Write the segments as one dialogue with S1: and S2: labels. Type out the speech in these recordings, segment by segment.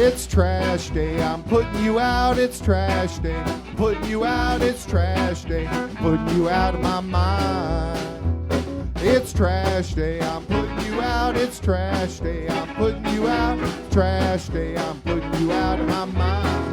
S1: It's trash day, I'm putting you out, it's trash day. Putting you out, it's trash day. Putting you out of my mind. It's trash day, I'm putting you out, it's trash day. I'm putting you out, trash day. I'm putting you out of my mind.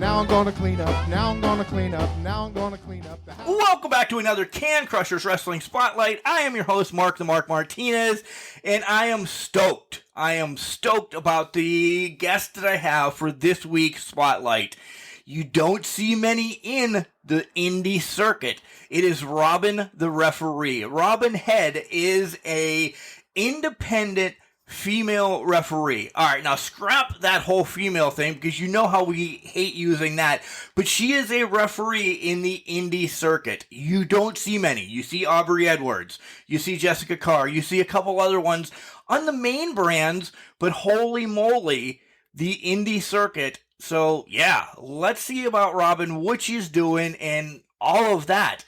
S1: Now I'm gonna clean up, now I'm gonna clean up, now I'm gonna clean up the house.
S2: Welcome back to another Can Crushers Wrestling Spotlight. I am your host, Mark the Mark Martinez, and I am stoked. I am stoked about the guest that I have for this week's Spotlight. You don't see many in the Indy Circuit. It is Robin the referee. Robin Head is a independent female referee. All right, now scrap that whole female thing because you know how we hate using that. But she is a referee in the Indy Circuit. You don't see many. You see Aubrey Edwards. You see Jessica Carr. You see a couple other ones on the main brands. But holy moly, the Indy Circuit. So yeah, let's see about Robin, what she's doing, and all of that.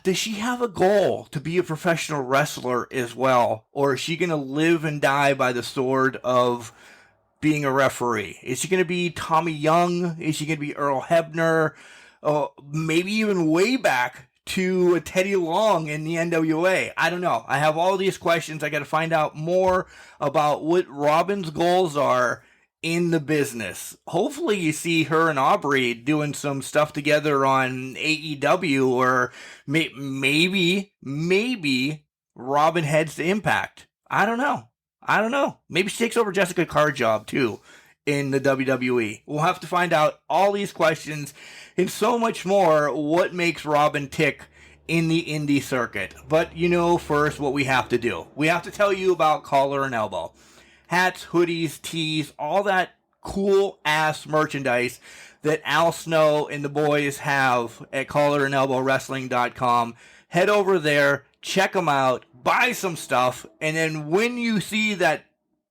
S2: Does she have a goal to be a professional wrestler as well? Or is she going to live and die by the sword of being a referee? Is she going to be Tommy Young? Is she going to be Earl Hebner? Maybe even way back to Teddy Long in the NWA. I don't know. I have all these questions. I got to find out more about what Robin's goals are in the business. Hopefully you see her and Aubrey doing some stuff together on AEW, or maybe Robin heads to Impact. I don't know. Maybe she takes over Jessica Carr's job too in the WWE. We'll have to find out all these questions and so much more. What makes Robin tick in the Indy Circuit? But you know first what we have to do. We have to tell you about Collar and Elbow. Hats, hoodies, tees, all that cool-ass merchandise that Al Snow and the boys have at collarandelbowwrestling.com. Head over there, check them out, buy some stuff, and then when you see that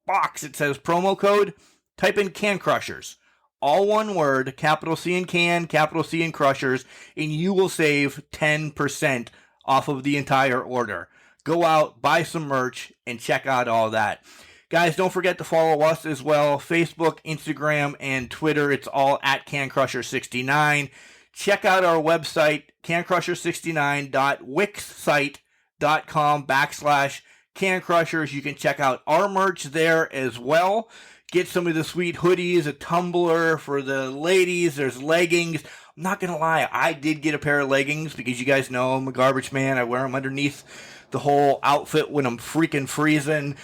S2: box that says promo code, type in Can Crushers. All one word, capital C in Can, capital C in Crushers, and you will save 10% off of the entire order. Go out, buy some merch, and check out all that. Guys, don't forget to follow us as well. Facebook, Instagram, and Twitter. It's all at CanCrusher69. Check out our website, cancrusher69.wixsite.com/CanCrushers. You can check out our merch there as well. Get some of the sweet hoodies, a tumbler for the ladies. There's leggings. I'm not going to lie. I did get a pair of leggings because you guys know I'm a garbage man. I wear them underneath the whole outfit when I'm freaking freezing.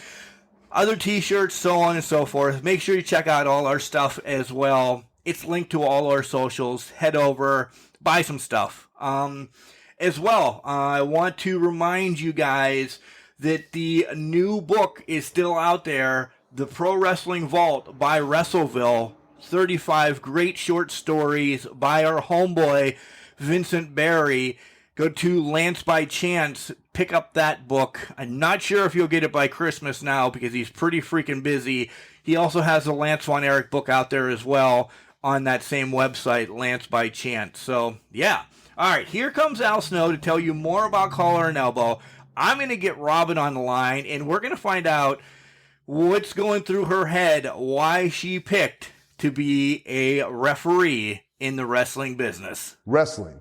S2: Other t-shirts, so on and so forth. Make sure you check out all our stuff as well. It's linked to all our socials. Head over, buy some stuff. As well, I want to remind you guys that the new book is still out there, The Pro Wrestling Vault by WrestleVille. 35 great short stories by our homeboy, Vincent Barry. Go to Lance by Chance, pick up that book. I'm not sure if you'll get it by Christmas now because he's pretty freaking busy. He also has a Lance Von Erich book out there as well on that same website, Lance by Chance. So, yeah. All right, here comes Al Snow to tell you more about Collar and Elbow. I'm going to get Robin on the line, and we're going to find out what's going through her head, why she picked to be a referee in the wrestling business.
S3: Wrestling.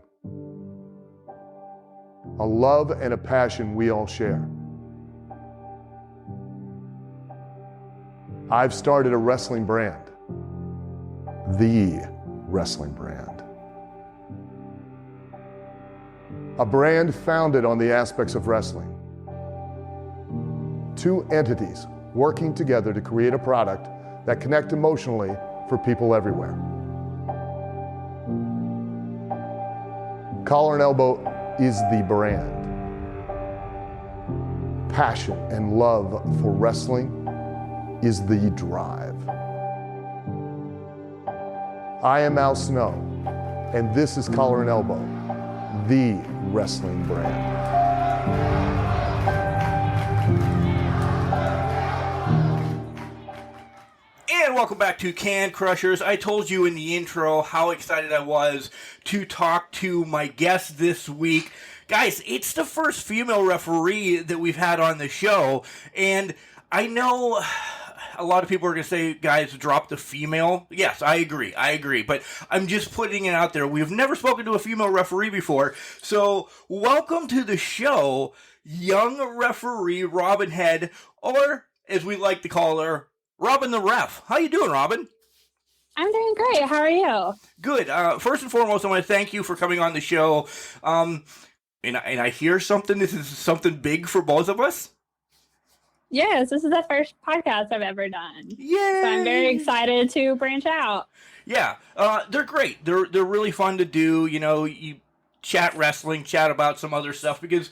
S3: A love and a passion we all share. I've started a wrestling brand. The wrestling brand. A brand founded on the aspects of wrestling. Two entities working together to create a product that connect emotionally for people everywhere. Collar and Elbow is the brand. Passion and love for wrestling is the drive. I am Al Snow, and this is Collar and Elbow, the wrestling brand.
S2: And welcome back to Can Crushers. I told you in the intro how excited I was to talk to my guest this week. Guys, it's the first female referee that we've had on the show, and I know a lot of people are going to say, guys, drop the female. Yes, I agree. But I'm just putting it out there. We've never spoken to a female referee before. So welcome to the show, young referee Robin Head, or as we like to call her, Robin the Ref. How you doing, Robin?
S4: I'm doing great. How are you?
S2: Good. First and foremost, I want to thank you for coming on the show. And I hear something. This is something big for both of us.
S4: Yes, this is the first podcast I've ever done.
S2: Yay!
S4: So I'm very excited to branch out.
S2: Yeah, they're great. They're really fun to do. You know, you chat wrestling, chat about some other stuff, because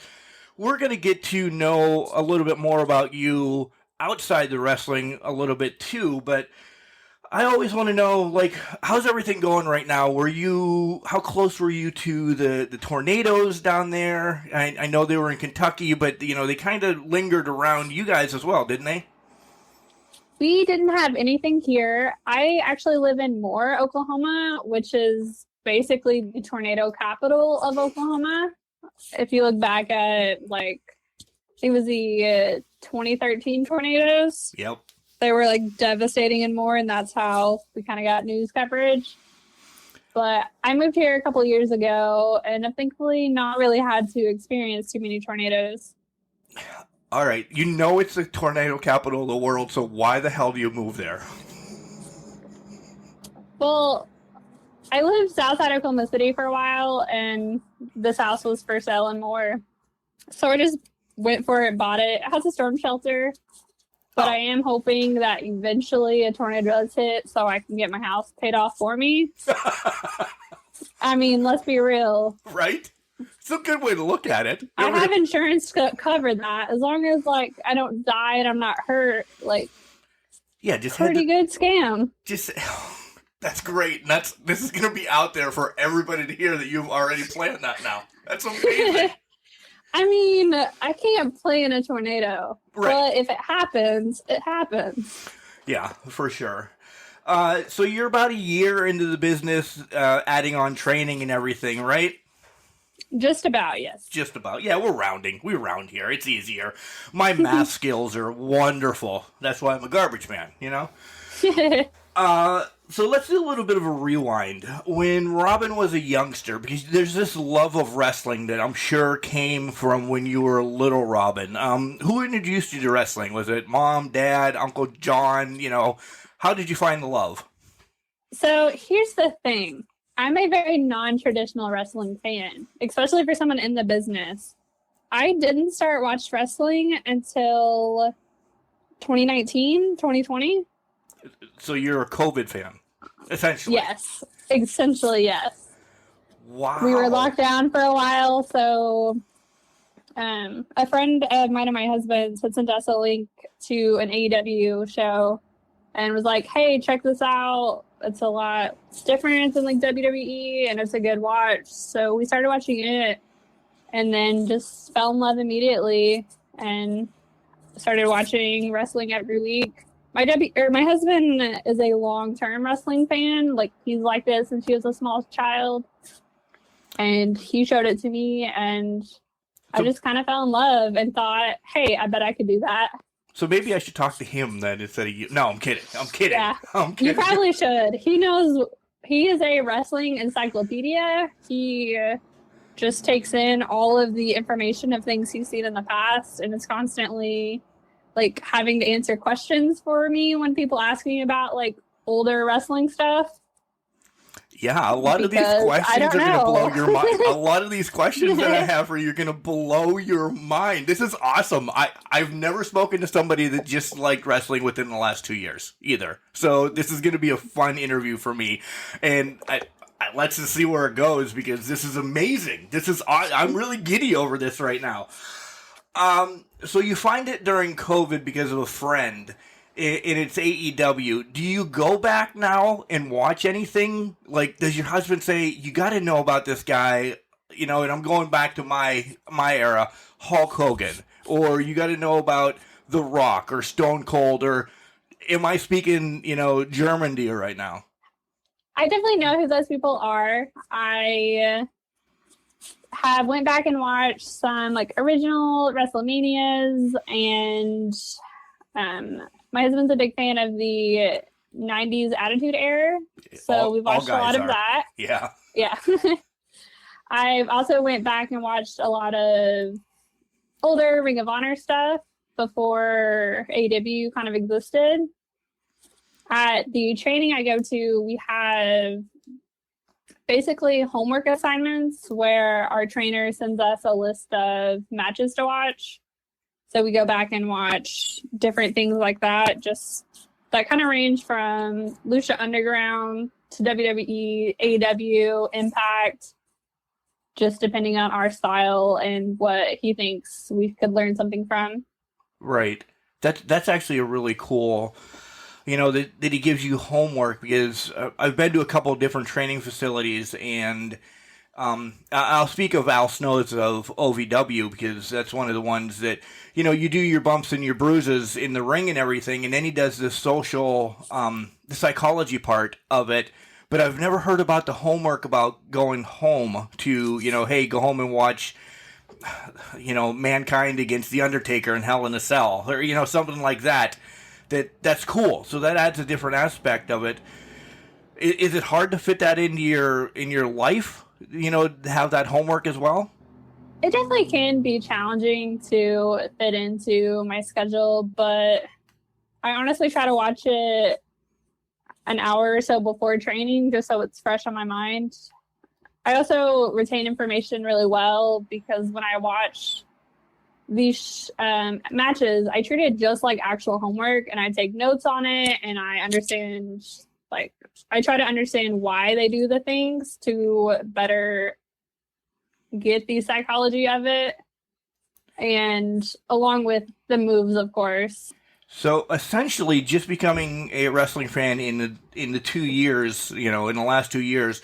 S2: we're going to get to know a little bit more about you outside the wrestling a little bit too, but I always want to know, like, how's everything going right now? How close were you to the tornadoes down there? I know they were in Kentucky, but, you know, they kind of lingered around you guys as well, didn't they?
S4: We didn't have anything here. I actually live in Moore, Oklahoma, which is basically the tornado capital of Oklahoma. If you look back at, like, I think it was the 2013 tornadoes.
S2: Yep.
S4: They were like devastating and more, and that's how we kind of got news coverage. But I moved here a couple of years ago, and I've thankfully not really had to experience too many tornadoes.
S2: All right, you know it's the tornado capital of the world, so why the hell do you move there?
S4: Well, I lived outside Oklahoma City for a while, and this house was for sale and more. So I just went for it, bought it. It has a storm shelter. But I am hoping that eventually a tornado does hit so I can get my house paid off for me. I mean, let's be real.
S2: Right? It's a good way to look at it.
S4: I have insurance to cover that. As long as, like, I don't die and I'm not hurt, like,
S2: yeah, just
S4: pretty good scam.
S2: That's great. And this is going to be out there for everybody to hear that you've already planned that now. That's amazing.
S4: I mean, I can't play in a tornado,
S2: right.
S4: But if it happens, it happens.
S2: Yeah, for sure. So you're about a year into the business, adding on training and everything, right?
S4: Just about, yes.
S2: Just about. Yeah, we're rounding. We round here. It's easier. My math skills are wonderful. That's why I'm a garbage man, you know? So let's do a little bit of a rewind. When Robin was a youngster, because there's this love of wrestling that I'm sure came from when you were little Robin. Who introduced you to wrestling? Was it mom, dad, Uncle John? You know, how did you find the love?
S4: So here's the thing. I'm a very non-traditional wrestling fan, especially for someone in the business. I didn't start watching wrestling until 2019, 2020.
S2: So you're a COVID fan, essentially.
S4: Yes, essentially, yes.
S2: Wow.
S4: We were locked down for a while, so a friend of mine and my husband's had sent us a link to an AEW show and was like, hey, check this out. It's a lot different than like WWE, and it's a good watch. So we started watching it and then just fell in love immediately and started watching wrestling every week. My husband is a long-term wrestling fan. Like, he's like this since he was a small child. And he showed it to me, and I just kind of fell in love and thought, hey, I bet I could do that.
S2: So maybe I should talk to him then instead of you. No, I'm kidding.
S4: Yeah,
S2: I'm kidding.
S4: You probably should. He is a wrestling encyclopedia. He just takes in all of the information of things he's seen in the past, and is constantly like having to answer questions for me when people ask me about like older wrestling stuff.
S2: Yeah, a lot of these questions are going to blow your mind. A lot of these questions that I have for you are going to blow your mind. This is awesome. I've never spoken to somebody that just liked wrestling within the last 2 years either. So this is going to be a fun interview for me. And let's just see where it goes, because this is amazing. I'm really giddy over this right now. So you find it during COVID because of a friend, and it's AEW. Do you go back now and watch anything? Like, does your husband say, you got to know about this guy, you know, and I'm going back to my era, Hulk Hogan, or you got to know about The Rock or Stone Cold, or am I speaking, you know, German to you right now?
S4: I definitely know who those people are. I have went back and watched some like original WrestleManias and my husband's a big fan of the 90s Attitude Era. So we've watched a lot of that.
S2: Yeah.
S4: Yeah. I've also went back and watched a lot of older Ring of Honor stuff before AEW kind of existed. At the training I go to, we have basically homework assignments where our trainer sends us a list of matches to watch. So we go back and watch different things like that. Just that kind of range from Lucha Underground to WWE, AEW, Impact, just depending on our style and what he thinks we could learn something from.
S2: Right. That's actually a really cool, that he gives you homework, because I've been to a couple of different training facilities, and I'll speak of Al Snow's of OVW, because that's one of the ones that, you do your bumps and your bruises in the ring and everything, and then he does the social, the psychology part of it. But I've never heard about the homework about going home to, hey, go home and watch, Mankind against The Undertaker in Hell in a Cell, or, something like that. That's cool. So that adds a different aspect of it. Is it hard to fit that into your life, to have that homework as well?
S4: It definitely can be challenging to fit into my schedule, but I honestly try to watch it an hour or so before training, just so it's fresh on my mind. I also retain information really well, because when I watch these matches, I treat it just like actual homework, and I take notes on it, and I understand, I try to understand why they do the things to better get the psychology of it, and along with the moves, of course.
S2: So essentially, just becoming a wrestling fan in the 2 years, in the last 2 years,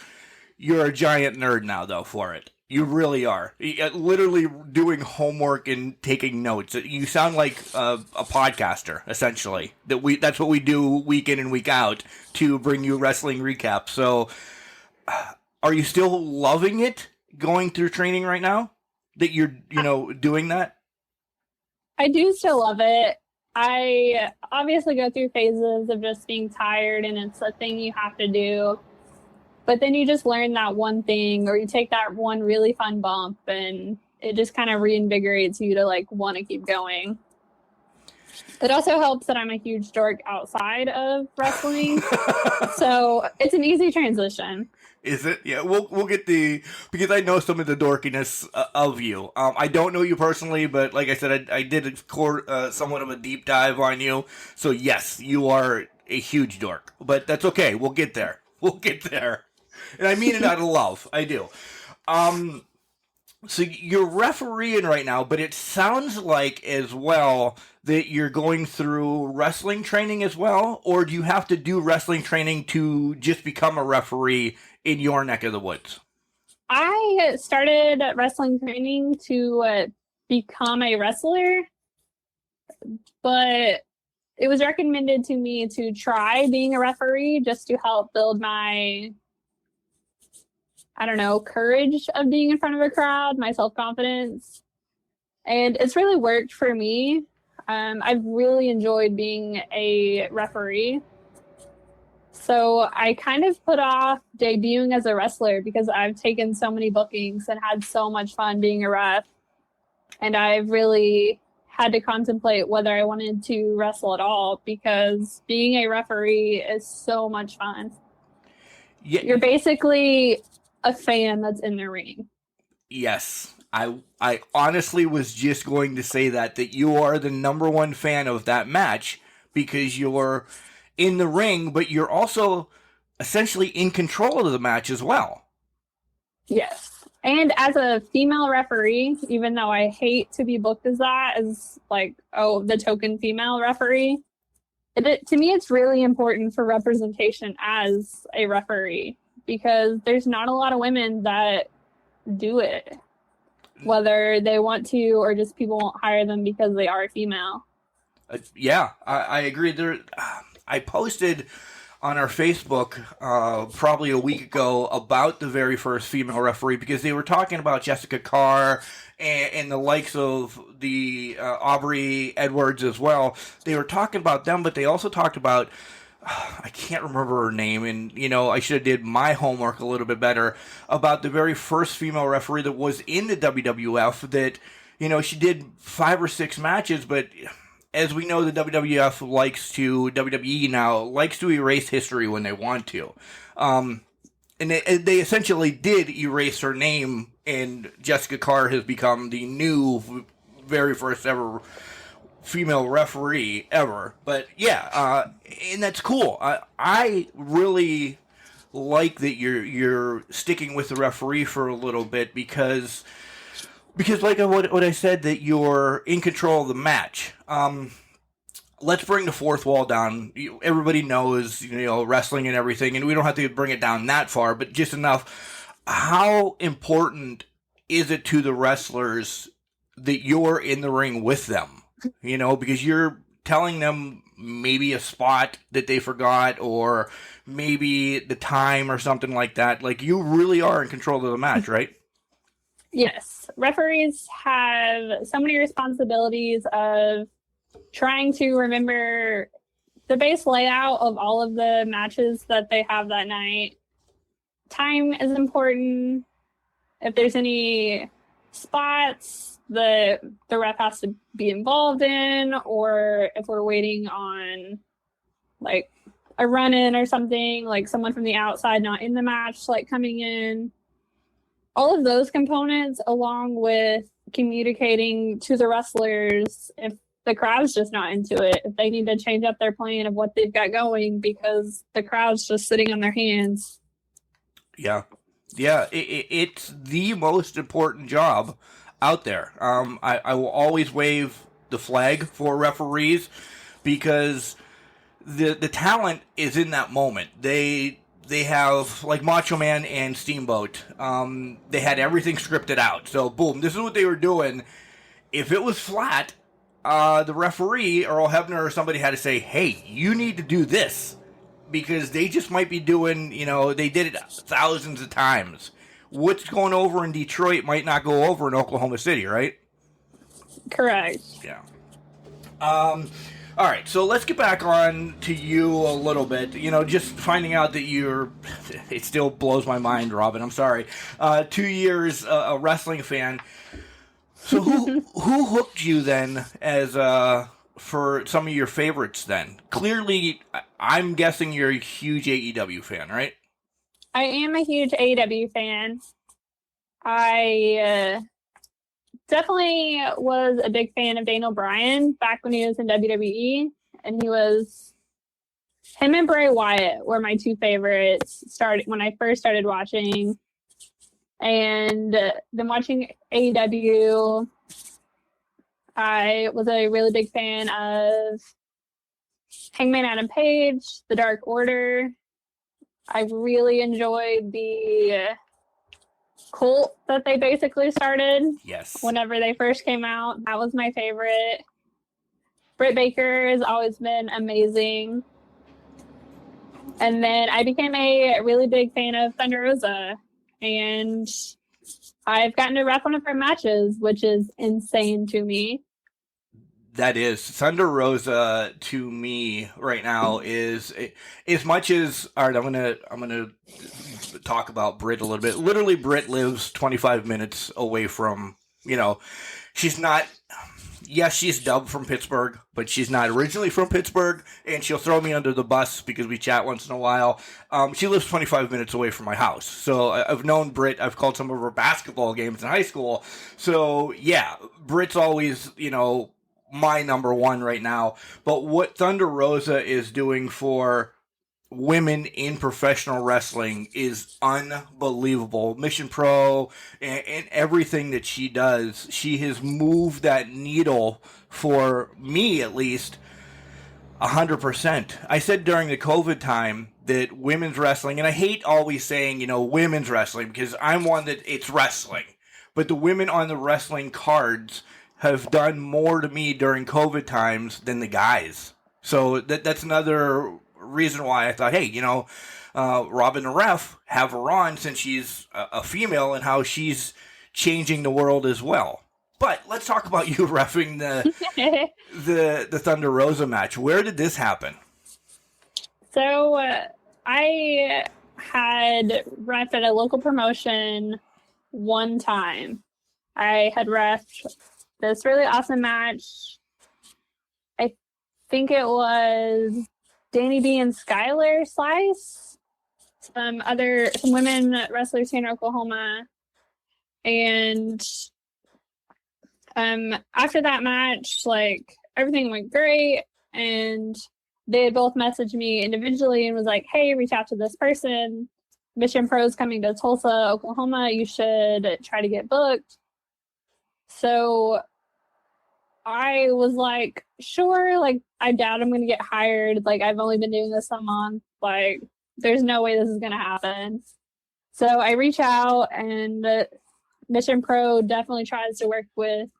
S2: you're a giant nerd now, though, for it. You really are. Literally doing homework and taking notes. You sound like a podcaster, essentially. That's what we do week in and week out to bring you wrestling recaps. So, are you still loving it going through training right now? That you're, doing that?
S4: I do still love it. I obviously go through phases of just being tired, and it's a thing you have to do. But then you just learn that one thing, or you take that one really fun bump, and it just kind of reinvigorates you to want to keep going. It also helps that I'm a huge dork outside of wrestling. So it's an easy transition.
S2: Is it? Yeah, we'll get because I know some of the dorkiness of you. I don't know you personally, but like I said, I did somewhat of a deep dive on you. So yes, you are a huge dork, but that's okay. We'll get there. And I mean it out of love. I do. So you're refereeing right now, but it sounds like as well that you're going through wrestling training as well, or do you have to do wrestling training to just become a referee in your neck of the woods?
S4: I started wrestling training to become a wrestler, but it was recommended to me to try being a referee just to help build my, courage of being in front of a crowd, my self-confidence. And it's really worked for me. I've really enjoyed being a referee. So I kind of put off debuting as a wrestler because I've taken so many bookings and had so much fun being a ref. And I've really had to contemplate whether I wanted to wrestle at all, because being a referee is so much fun. Yeah. You're basically a fan that's in the ring.
S2: Yes. I honestly was just going to say that you are the number one fan of that match, because you're in the ring, but you're also essentially in control of the match as well.
S4: Yes. And as a female referee, even though I hate to be booked as that, as the token female referee, to me it's really important for representation as a referee, because there's not a lot of women that do it, whether they want to or just people won't hire them because they are female.
S2: Yeah, I agree. I posted on our Facebook probably a week ago about the very first female referee, because they were talking about Jessica Carr and the likes of the Aubrey Edwards as well. They were talking about them, but they also talked about, I can't remember her name, and I should have did my homework a little bit better about the very first female referee that was in the WWF. That she did 5 or 6 matches, but as we know, the WWE now likes to erase history when they want to. And they essentially did erase her name, and Jessica Carr has become the new, very first ever female referee ever. But yeah, and that's cool. I really like that you're sticking with the referee for a little bit, because like what I said, that you're in control of the match. Let's bring the fourth wall down. Everybody knows, wrestling and everything, and we don't have to bring it down that far, but just enough. How important is it to the wrestlers that you're in the ring with them? Because you're telling them maybe a spot that they forgot, or maybe the time or something like that. Like, you really are in control of the match, right?
S4: Yes. Referees have so many responsibilities of trying to remember the base layout of all of the matches that they have that night. Time is important. If there's any spots that the ref has to be involved in, or if we're waiting on like a run-in or something, like someone from the outside not in the match, like coming in. All of those components, along with communicating to the wrestlers if the crowd's just not into it, if they need to change up their plan of what they've got going because the crowd's just sitting on their hands. Yeah.
S2: Yeah, it's the most important job out there. I will always wave the flag for referees, because the talent is in that moment. They have, like Macho Man and Steamboat, they had everything scripted out. So, boom, this is what they were doing. If it was flat, the referee, Earl Hebner or somebody, had to say, hey, you need to do this. Because they just might be doing, they did it thousands of times. What's going over in Detroit might not go over in Oklahoma City, right?
S4: Correct.
S2: Yeah. All right, so let's get back on to you a little bit. Just finding out that it still blows my mind, Robin. I'm sorry. 2 years a wrestling fan. So who hooked you then as for some of your favorites then? Clearly, I'm guessing you're a huge AEW fan, right?
S4: I am a huge AEW fan. I definitely was a big fan of Daniel Bryan back when he was in WWE, and him and Bray Wyatt were my 2 favorites when I first started watching. And then watching AEW, I was a really big fan of Hangman Adam Page, The Dark Order. I really enjoyed the cult that they basically started.
S2: Yes.
S4: Whenever they first came out, that was my favorite. Britt Baker has always been amazing. And then I became a really big fan of Thunder Rosa. And I've gotten to ref one of her matches, which is insane to me.
S2: That is. Thunder Rosa to me right now is, as much as, all right, I'm gonna talk about Britt a little bit. Literally, Britt lives 25 minutes away from, she's not, yes, she's dubbed from Pittsburgh, but she's not originally from Pittsburgh, and she'll throw me under the bus because we chat once in a while. She lives 25 minutes away from my house. So I've known Britt. I've called some of her basketball games in high school. So, yeah, Britt's always, my number one right now. But what Thunder Rosa is doing for women in professional wrestling is unbelievable. Mission Pro and everything that she does, she has moved that needle, for me at least, 100%. I said during the COVID time that women's wrestling, and I hate always saying, women's wrestling, because I'm one that it's wrestling, but the women on the wrestling cards have done more to me during COVID times than the guys. So that's another reason why I thought, hey, Robin the Ref, have her on since she's a female and how she's changing the world as well. But let's talk about you reffing the Thunder Rosa match. Where did this happen?
S4: So I had ref at a local promotion one time. I had reffed this really awesome match. I think it was Danny B and Skylar Slice, some women wrestlers here in Oklahoma. And after that match, like, everything went great, and they had both messaged me individually and was like, hey, reach out to this person. Mission Pro's coming to Tulsa, Oklahoma. You should try to get booked. So I was like, sure, like, I doubt I'm going to get hired. Like, I've only been doing this a month. Like, there's no way this is going to happen. So I reach out, and Mission Pro definitely tries to work with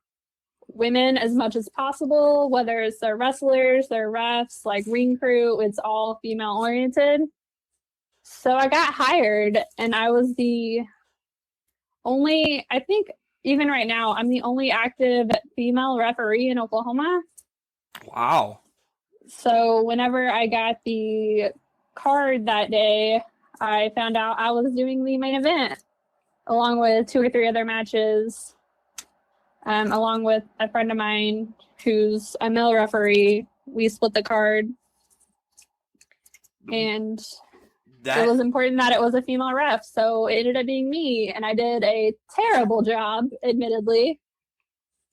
S4: women as much as possible, whether it's their wrestlers, their refs, like ring crew, it's all female oriented. So I got hired, and I was the only, I think even right now, I'm the only active female referee in Oklahoma.
S2: Wow.
S4: So whenever I got the card that day, I found out I was doing the main event along with 2 or 3 other matches. Along with a friend of mine who's a male referee. We split the card. And it was important that it was a female ref, so it ended up being me. And I did a terrible job, admittedly.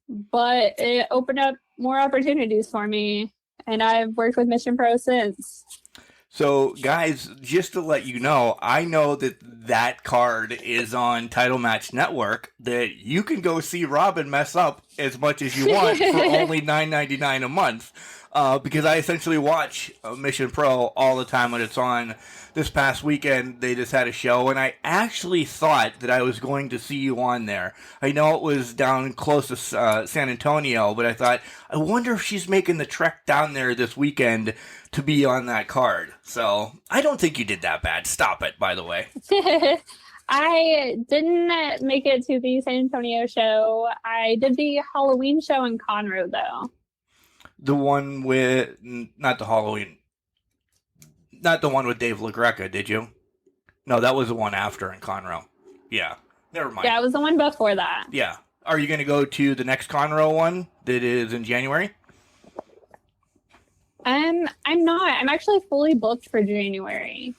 S4: But it opened up more opportunities for me. And I've worked with Mission Pro since.
S2: So, guys, just to let you know, I know that card is on Title Match Network, that you can go see Robin mess up as much as you want for only $9.99 a month, because I essentially watch Mission Pro all the time when it's on. This past weekend, they just had a show, and I actually thought that I was going to see you on there. I know it was down close to San Antonio, but I thought, I wonder if she's making the trek down there this weekend to be on that card. So I don't think you did that bad. Stop it, by the way.
S4: I didn't make it to the San Antonio show. I did the Halloween show in Conroe, though.
S2: The one with, not the one with Dave LaGreca, did you? No, that was the one after in Conroe. Yeah, never mind.
S4: Yeah, it was the one before that.
S2: Yeah. Are you going to go to the next Conroe one that is in January?
S4: I'm not. I'm actually fully booked for January.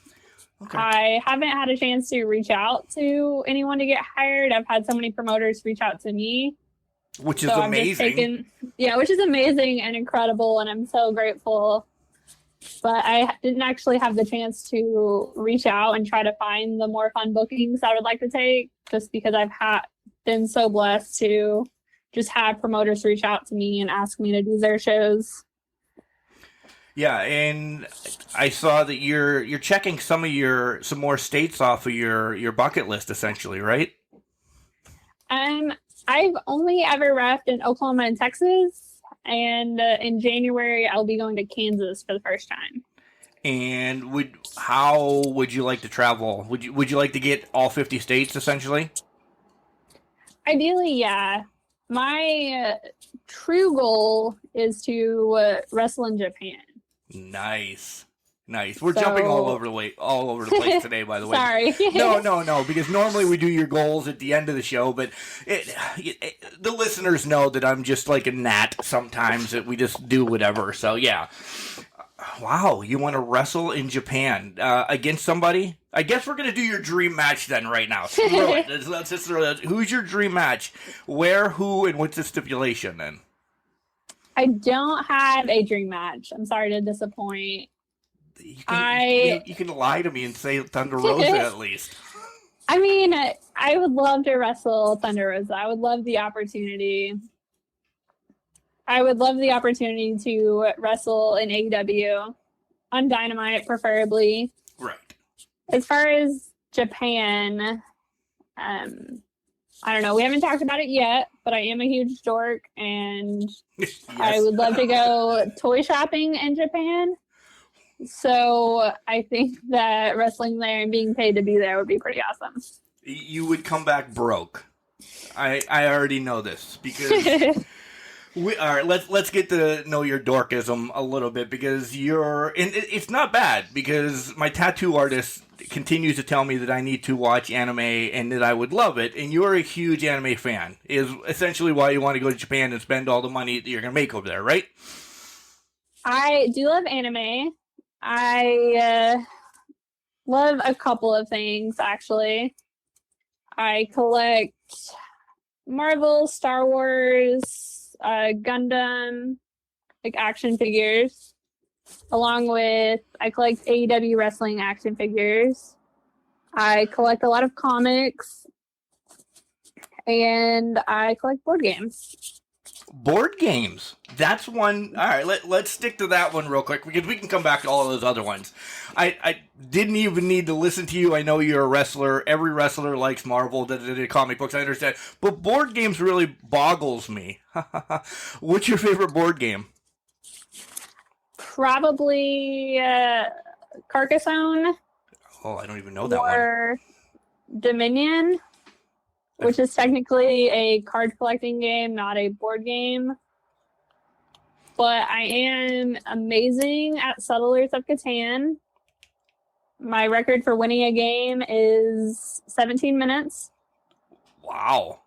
S4: Okay. I haven't had a chance to reach out to anyone to get hired. I've had so many promoters reach out to me.
S2: Which is amazing.
S4: Which is amazing and incredible, and I'm so grateful. But I didn't actually have the chance to reach out and try to find the more fun bookings I would like to take, just because I've been so blessed to just have promoters reach out to me and ask me to do their shows.
S2: Yeah, and I saw that you're checking some more states off of your bucket list, essentially, right?
S4: I've only ever reffed in Oklahoma and Texas. And in January, I'll be going to Kansas for the first time.
S2: And how would you like to travel? Would you like to get all 50 states, essentially?
S4: Ideally, yeah. My true goal is to wrestle in Japan.
S2: Nice. We're jumping all over the place today, by the way.
S4: Sorry.
S2: No, because normally we do your goals at the end of the show, but the listeners know that I'm just like a gnat sometimes, that we just do whatever. So, yeah. Wow, you want to wrestle in Japan against somebody? I guess we're going to do your dream match then right now. Screw it. Let's just throw that. Who's your dream match? Where, who, and what's the stipulation then?
S4: I don't have a dream match. I'm sorry to disappoint.
S2: You can lie to me and say Thunder Rosa at least.
S4: I mean, I would love to wrestle Thunder Rosa. I would love the opportunity. I would love the opportunity to wrestle in AEW on Dynamite, preferably.
S2: Right.
S4: As far as Japan, I don't know. We haven't talked about it yet, but I am a huge dork, and yes. I would love to go toy shopping in Japan. So I think that wrestling there and being paid to be there would be pretty awesome.
S2: You would come back broke. I already know this because all right. Let's get to know your dorkism a little bit because it's not bad because my tattoo artist continues to tell me that I need to watch anime and that I would love it, and you're a huge anime fan. Is essentially why you want to go to Japan and spend all the money that you're gonna make over there, right?
S4: I do love anime. I love a couple of things, actually. I collect Marvel, Star Wars, Gundam, like action figures, along with I collect AEW wrestling action figures. I collect a lot of comics, and I collect board games.
S2: Board games. That's one. All right, let's stick to that one real quick because we can come back to all of those other ones. I didn't even need to listen to you. I know you're a wrestler. Every wrestler likes Marvel, the comic books. I understand. But board games really boggles me. What's your favorite board game?
S4: Probably Carcassonne.
S2: Oh, I don't even know that
S4: or Dominion, which is technically a card collecting game, not a board game. But I am amazing at Settlers of Catan. My record for winning a game is 17 minutes.
S2: Wow.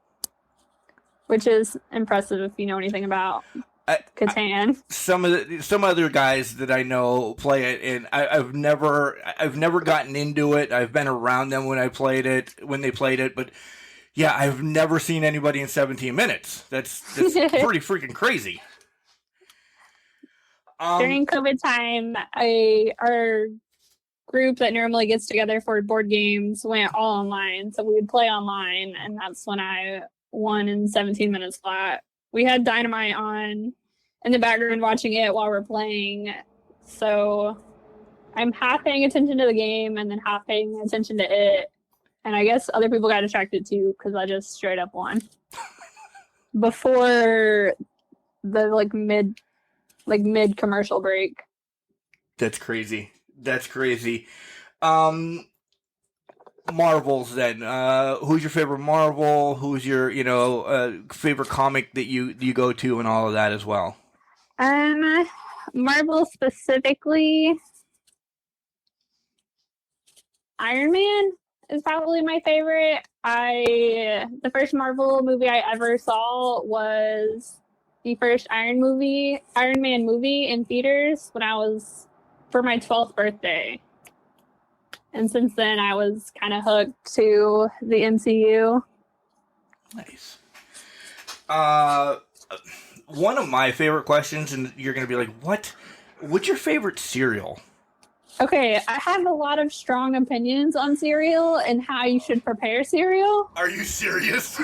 S4: Which is impressive if you know anything about Catan.
S2: Some other guys that I know play it, and I've never gotten into it. I've been around them when they played it, but yeah, I've never seen anybody in 17 minutes. That's pretty freaking crazy.
S4: During COVID time, our group that normally gets together for board games went all online, so we would play online, and that's when I won in 17 minutes flat. We had Dynamite on in the background watching it while we're playing, so I'm half paying attention to the game and then half paying attention to it. And I guess other people got distracted too because I just straight up won before the mid commercial break.
S2: That's crazy. Marvels then. Who's your favorite Marvel? Who's your favorite comic that you go to and all of that as well?
S4: Marvel specifically, Iron Man is probably my favorite. The first Marvel movie I ever saw was the first Iron Man movie in theaters when I was for my 12th birthday. And since then I was kind of hooked to the MCU.
S2: Nice. One of my favorite questions, and you're going to be like, what's your favorite cereal?
S4: Okay, I have a lot of strong opinions on cereal and how you should prepare cereal.
S2: Are you serious?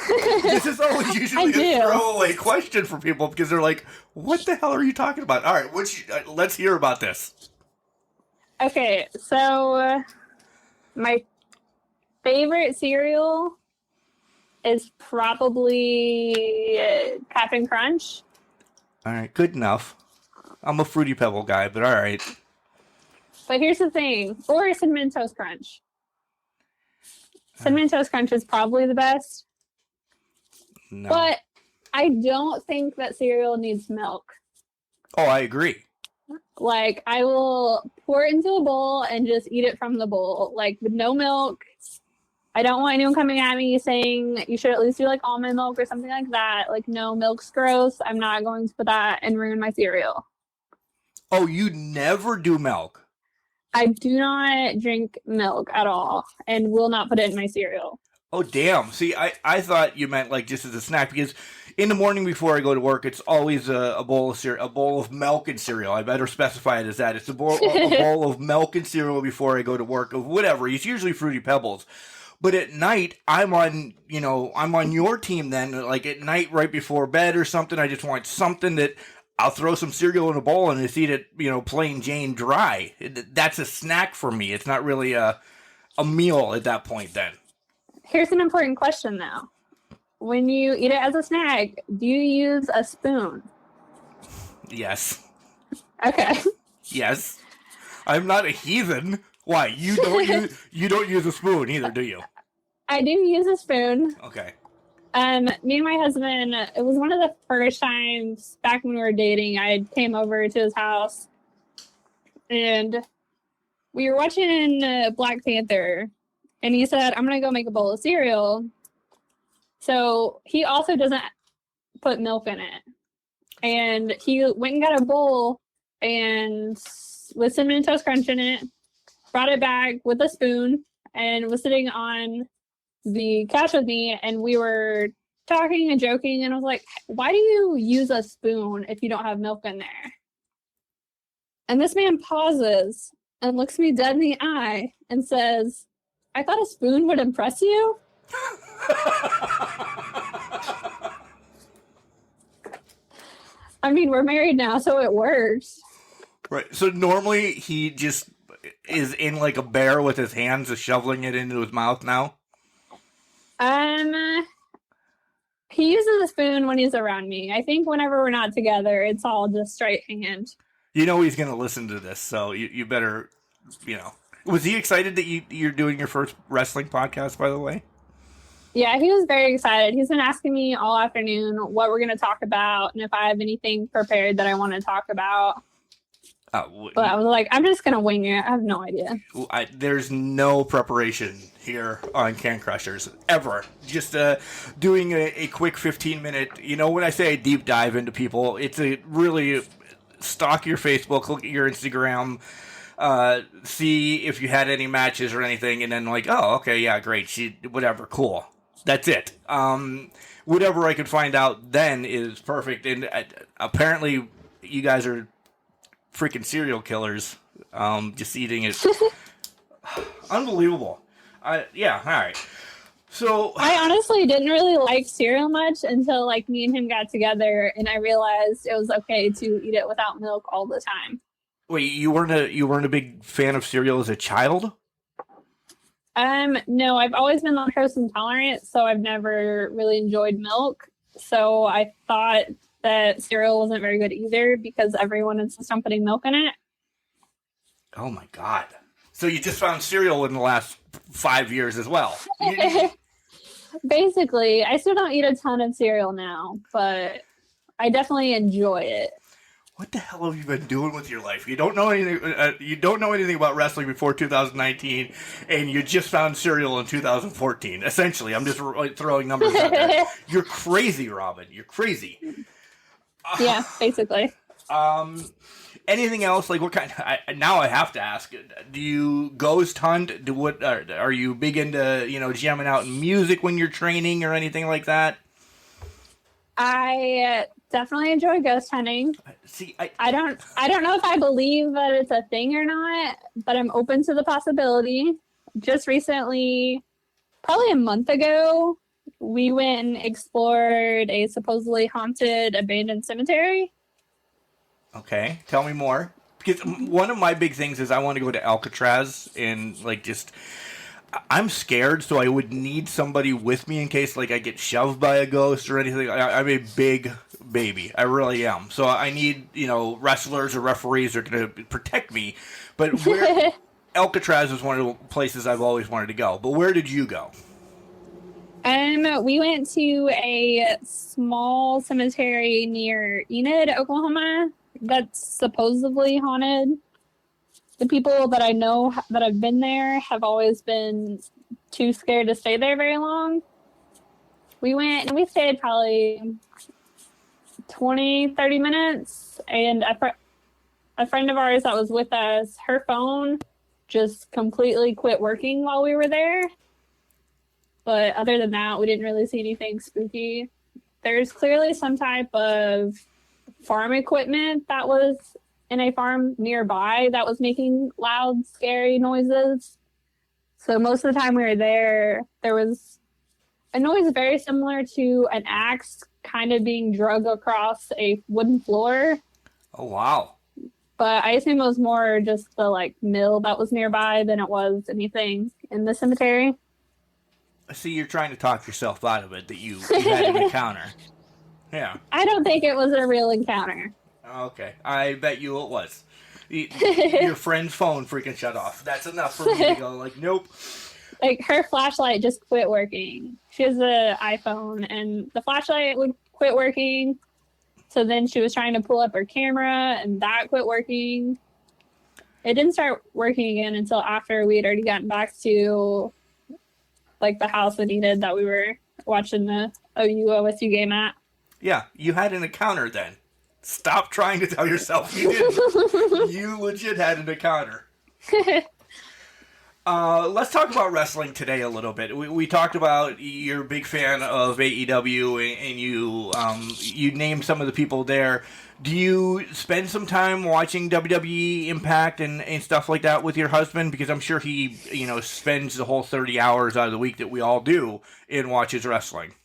S2: This is always usually a throwaway question for people because they're like, what the hell are you talking about? All right, let's hear about this.
S4: Okay, so my favorite cereal is probably Captain Crunch.
S2: All right, good enough. I'm a Fruity Pebble guy, but all right.
S4: But here's the thing, or Cinnamon Toast Crunch. Cinnamon Toast Crunch is probably the best.
S2: No.
S4: But I don't think that cereal needs milk.
S2: Oh, I agree.
S4: Like, I will pour it into a bowl and just eat it from the bowl, like with no milk. I don't want anyone coming at me saying you should at least do like almond milk or something like that. Like, no, milk's gross. I'm not going to put that and ruin my cereal.
S2: Oh, you never do milk?
S4: I do not drink milk at all and will not put it in my cereal.
S2: Oh, damn. See, I thought you meant like just as a snack because in the morning before I go to work, it's always a bowl of cereal, a bowl of milk and cereal. I better specify it as that. It's a bowl of milk and cereal before I go to work of whatever. It's usually Fruity Pebbles. But at night, I'm on your team then. Like at night, right before bed or something, I just want something that I'll throw some cereal in a bowl and just eat it, plain Jane dry. That's a snack for me. It's not really a meal at that point then.
S4: Here's an important question, though. When you eat it as a snack, do you use a spoon?
S2: Yes.
S4: Okay.
S2: Yes. I'm not a heathen. Why? You don't use a spoon either, do you?
S4: I do use a spoon.
S2: Okay.
S4: Me and my husband, it was one of the first times back when we were dating, I came over to his house and we were watching Black Panther and he said, I'm going to go make a bowl of cereal. So he also doesn't put milk in it. And he went and got a bowl and with Cinnamon Toast Crunch in it, brought it back with a spoon and was sitting on the couch with me, and we were talking and joking, and I was like, why do you use a spoon if you don't have milk in there? And this man pauses and looks me dead in the eye and says, I thought a spoon would impress you? I mean, we're married now, so it works.
S2: Right. So normally he just is in like a bear with his hands, just shoveling it into his mouth now?
S4: He uses a spoon when he's around me. I think whenever we're not together, it's all just straight hand.
S2: You know he's going to listen to this, so you better, you know. Was he excited that you're doing your first wrestling podcast, by the way?
S4: Yeah, he was very excited. He's been asking me all afternoon what we're going to talk about and if I have anything prepared that I want to talk about. But I was like, I'm just going to wing it. I have no idea.
S2: There's no preparation here on Can Crushers, ever. Just doing a quick 15-minute, you know, when I say a deep dive into people, it's a really stalk your Facebook, look at your Instagram, see if you had any matches or anything, and then like, oh, okay, yeah, great, whatever, cool. That's it. Whatever I could find out then is perfect, and apparently you guys are freaking serial killers, just eating it. Unbelievable. Yeah, all right. So
S4: I honestly didn't really like cereal much until like me and him got together and I realized it was okay to eat it without milk all the time.
S2: Wait, you weren't a big fan of cereal as a child?
S4: No, I've always been lactose intolerant, so I've never really enjoyed milk. So I thought that cereal wasn't very good either because everyone insists on putting milk in it.
S2: Oh my God. So you just found cereal in the last 5 years as well.
S4: Basically, I still don't eat a ton of cereal now, but I definitely enjoy it.
S2: What the hell have you been doing with your life? You don't know anything. You don't know anything about wrestling before 2019, and you just found cereal in 2014. Essentially, I'm just throwing numbers out there. You're crazy, Robin. You're crazy.
S4: Yeah, basically.
S2: Anything else? Like what kind? Now I have to ask. Do you ghost hunt? Are you big into jamming out in music when you're training or anything like that?
S4: I definitely enjoy ghost hunting.
S2: See,
S4: I don't know if I believe that it's a thing or not, but I'm open to the possibility. Just recently, probably a month ago, we went and explored a supposedly haunted abandoned cemetery.
S2: Okay, tell me more. Because one of my big things is I want to go to Alcatraz and I'm scared, so I would need somebody with me in case I get shoved by a ghost or anything. I'm a big baby. I really am. So I need, wrestlers or referees that are going to protect me. But Alcatraz is one of the places I've always wanted to go. But where did you go?
S4: We went to a small cemetery near Enid, Oklahoma, that's supposedly haunted. The people that I know that have been there have always been too scared to stay there very long. We went and we stayed probably 20, 30 minutes. And a friend of ours that was with us, her phone just completely quit working while we were there. But other than that, we didn't really see anything spooky. There's clearly some type of farm equipment that was in a farm nearby that was making loud, scary noises. So most of the time we were there was a noise very similar to an axe kind of being drug across a wooden floor.
S2: Oh, wow.
S4: But I assume it was more just the mill that was nearby than it was anything in the cemetery.
S2: See, you're trying to talk yourself out of it that you had an encounter. Yeah.
S4: I don't think it was a real encounter.
S2: Okay. I bet you it was. Your friend's phone freaking shut off. That's enough for me to go like, nope.
S4: Like, her flashlight just quit working. She has an iPhone, and the flashlight would quit working. So then she was trying to pull up her camera, and that quit working. It didn't start working again until after we had already gotten back to, like, the house that needed that we were watching the OU-OSU game at.
S2: Yeah, you had an encounter then. Stop trying to tell yourself you didn't. You legit had an encounter. Let's talk about wrestling today a little bit. We talked about you're a big fan of AEW, and you named some of the people there. Do you spend some time watching WWE Impact and stuff like that with your husband? Because I'm sure he, spends the whole 30 hours out of the week that we all do and watches wrestling.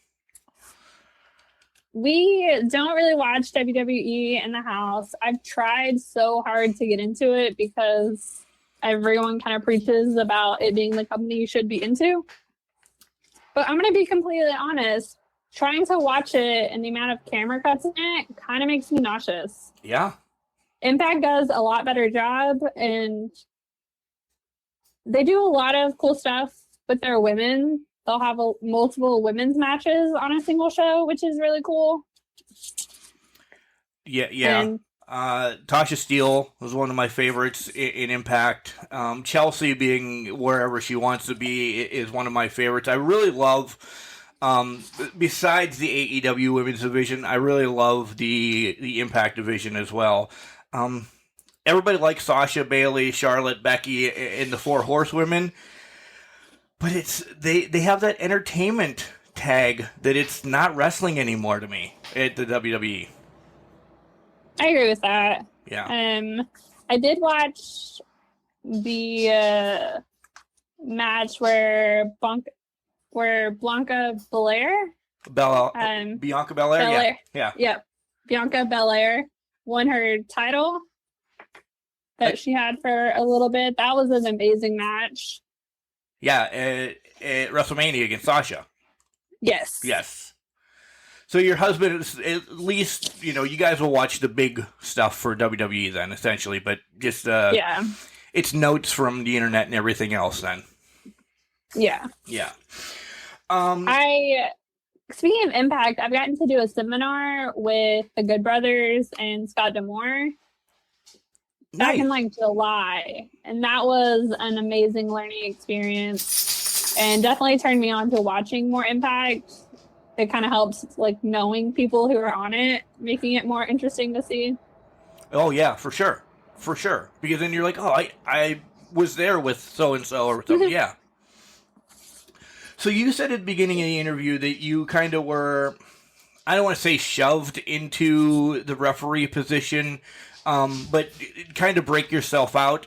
S4: We don't really watch WWE in the house. I've tried so hard to get into it because everyone kind of preaches about it being the company you should be into. But I'm going to be completely honest. Trying to watch it and the amount of camera cuts in it kind of makes me nauseous.
S2: Yeah.
S4: Impact does a lot better job, and they do a lot of cool stuff with their women. They'll have multiple women's matches on a single show, which is really cool.
S2: Yeah. And Tasha Steele was one of my favorites in Impact. Chelsea, being wherever she wants to be, is one of my favorites. I really love, besides the AEW Women's Division, I really love the Impact Division as well. Everybody likes Sasha, Bayley, Charlotte, Becky, and the Four Horsewomen. But they have that entertainment tag that it's not wrestling anymore to me at the WWE.
S4: I agree with that.
S2: Yeah.
S4: I did watch the match where Bianca Belair.
S2: Bianca Belair. Yeah.
S4: Yep. Bianca Belair won her title that she had for a little bit. That was an amazing match.
S2: Yeah, at WrestleMania against Sasha.
S4: Yes.
S2: So your husband, at least, you guys will watch the big stuff for WWE then, essentially, but just,
S4: yeah.
S2: It's notes from the internet and everything else then.
S4: Yeah.
S2: Yeah.
S4: Speaking of Impact, I've gotten to do a seminar with the Good Brothers and Scott D'Amore back in July, and that was an amazing learning experience and definitely turned me on to watching more Impact. It kind of helps knowing people who are on it, making it more interesting to see.
S2: Oh yeah, for sure, because then you're like, oh, I was there with so and so or something. Yeah. So you said at the beginning of the interview that you kind of were, I don't want to say shoved into the referee position, but kind of break yourself out.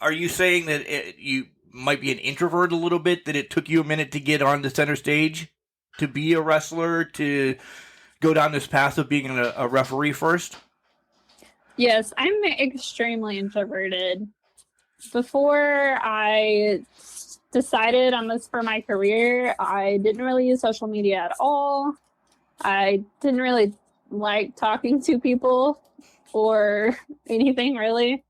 S2: Are you saying that you might be an introvert a little bit, that it took you a minute to get on the center stage, to be a wrestler, to go down this path of being a referee first?
S4: Yes, I'm extremely introverted. Before I decided on this for my career, I didn't really use social media at all. I didn't really like talking to people or anything really.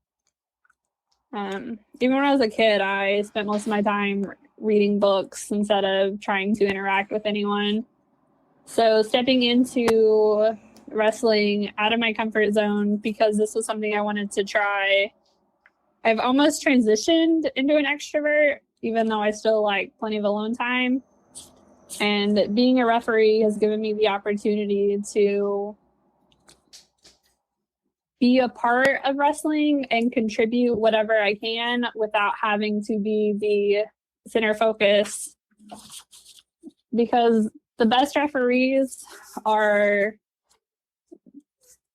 S4: Even when I was a kid, I spent most of my time reading books instead of trying to interact with anyone. So stepping into wrestling out of my comfort zone, because this was something I wanted to try, I've almost transitioned into an extrovert, even though I still like plenty of alone time. And being a referee has given me the opportunity to be a part of wrestling and contribute whatever I can without having to be the center focus. Because the best referees are,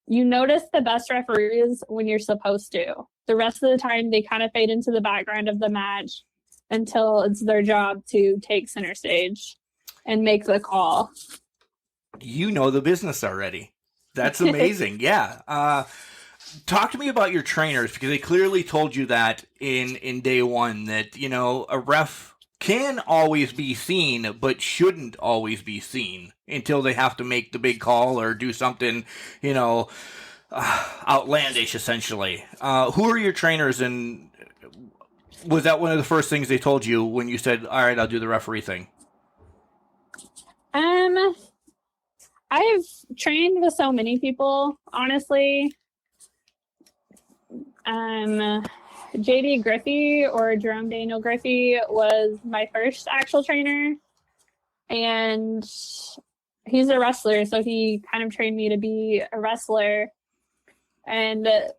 S4: you notice the best referees when you're supposed to. The rest of the time, they kind of fade into the background of the match until it's their job to take center stage and make the call.
S2: You know the business already. That's amazing. Yeah. Talk to me about your trainers, because they clearly told you that in day one, that, a ref can always be seen, but shouldn't always be seen until they have to make the big call or do something, outlandish, essentially. Who are your trainers, and was that one of the first things they told you when you said, all right, I'll do the referee thing?
S4: I've trained with so many people, honestly. JD Griffey, or Jerome Daniel Griffey, was my first actual trainer, and he's a wrestler, so he kind of trained me to be a wrestler. And the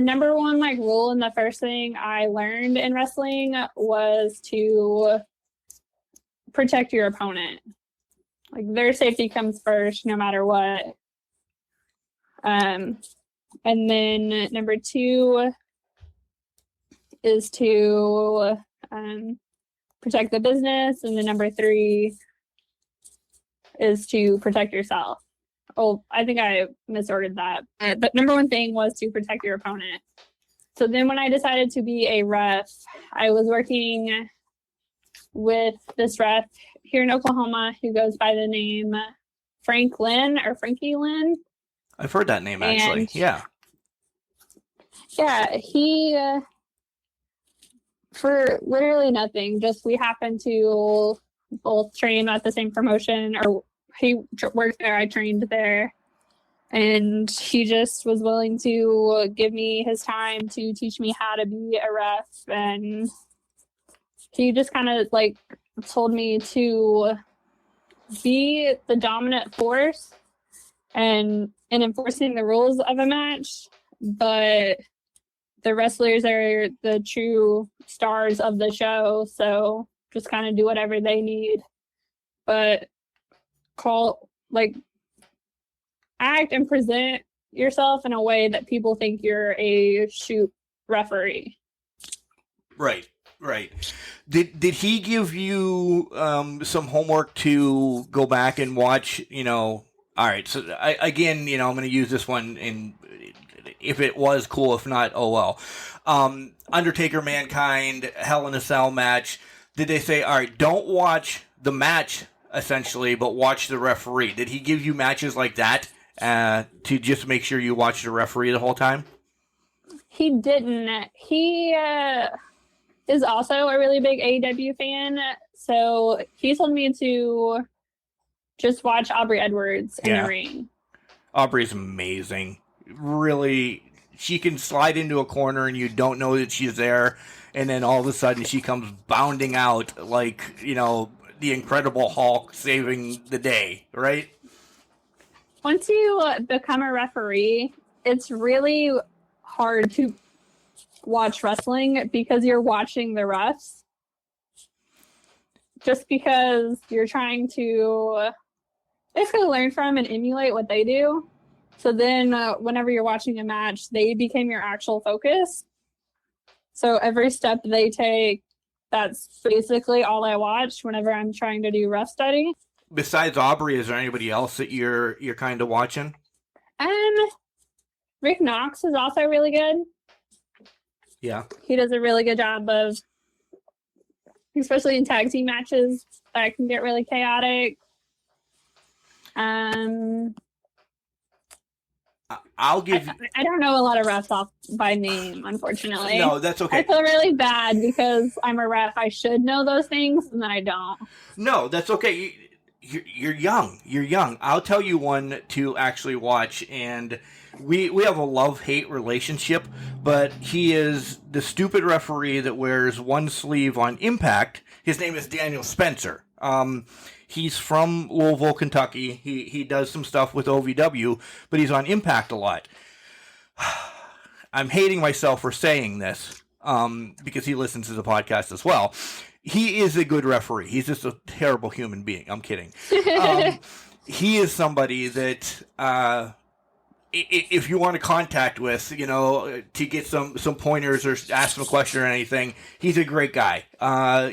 S4: number one rule, and the first thing I learned in wrestling, was to protect your opponent. Their safety comes first, no matter what. And then number two is to protect the business, and then number three is to protect yourself. Oh, I think I misordered that. But number one thing was to protect your opponent. So then when I decided to be a ref, I was working with this ref here in Oklahoma who goes by the name Frank Lynn, or Frankie Lynn.
S2: I've heard that name, actually.
S4: And,
S2: yeah.
S4: Yeah, he, for literally nothing, just we happened to both train at the same promotion, or he worked there, I trained there, and he just was willing to give me his time to teach me how to be a ref, and he just kind of told me to be the dominant force and in enforcing the rules of a match, but the wrestlers are the true stars of the show, so just kind of do whatever they need, but act and present yourself in a way that people think you're a shoot referee.
S2: Right. Did he give you some homework to go back and watch? All right. So I'm going to use this one, and if it was cool, if not, oh well. Undertaker Mankind Hell in a Cell match. Did they say, all right, don't watch the match essentially, but watch the referee? Did he give you matches like that to just make sure you watch the referee the whole time?
S4: He didn't. He is also a really big AEW fan, so he told me to just watch Aubrey Edwards in the ring.
S2: Aubrey's amazing. Really, she can slide into a corner and you don't know that she's there, and then all of a sudden she comes bounding out like, the Incredible Hulk saving the day, right?
S4: Once you become a referee, it's really hard to watch wrestling because you're watching the refs. Just because you're trying to basically learn from and emulate what they do. So then whenever you're watching a match, they became your actual focus. So every step they take, that's basically all I watch whenever I'm trying to do ref study.
S2: Besides Aubrey, is there anybody else that you're kind of watching?
S4: Rick Knox is also really good.
S2: Yeah.
S4: He does a really good job of, especially in tag team matches, that can get really chaotic.
S2: I'll give you...
S4: I don't know a lot of refs off by name, unfortunately.
S2: No, that's okay.
S4: I feel really bad because I'm a ref. I should know those things, and then I don't.
S2: No, that's okay. You're young. You're young. I'll tell you one to actually watch, and we have a love-hate relationship, but he is the stupid referee that wears one sleeve on Impact. His name is Daniel Spencer. He's from Louisville, Kentucky. He does some stuff with OVW, but he's on Impact a lot. I'm hating myself for saying this because he listens to the podcast as well. He is a good referee. He's just a terrible human being. I'm kidding. He is somebody that if you want to contact with, to get some pointers or ask him a question or anything, he's a great guy.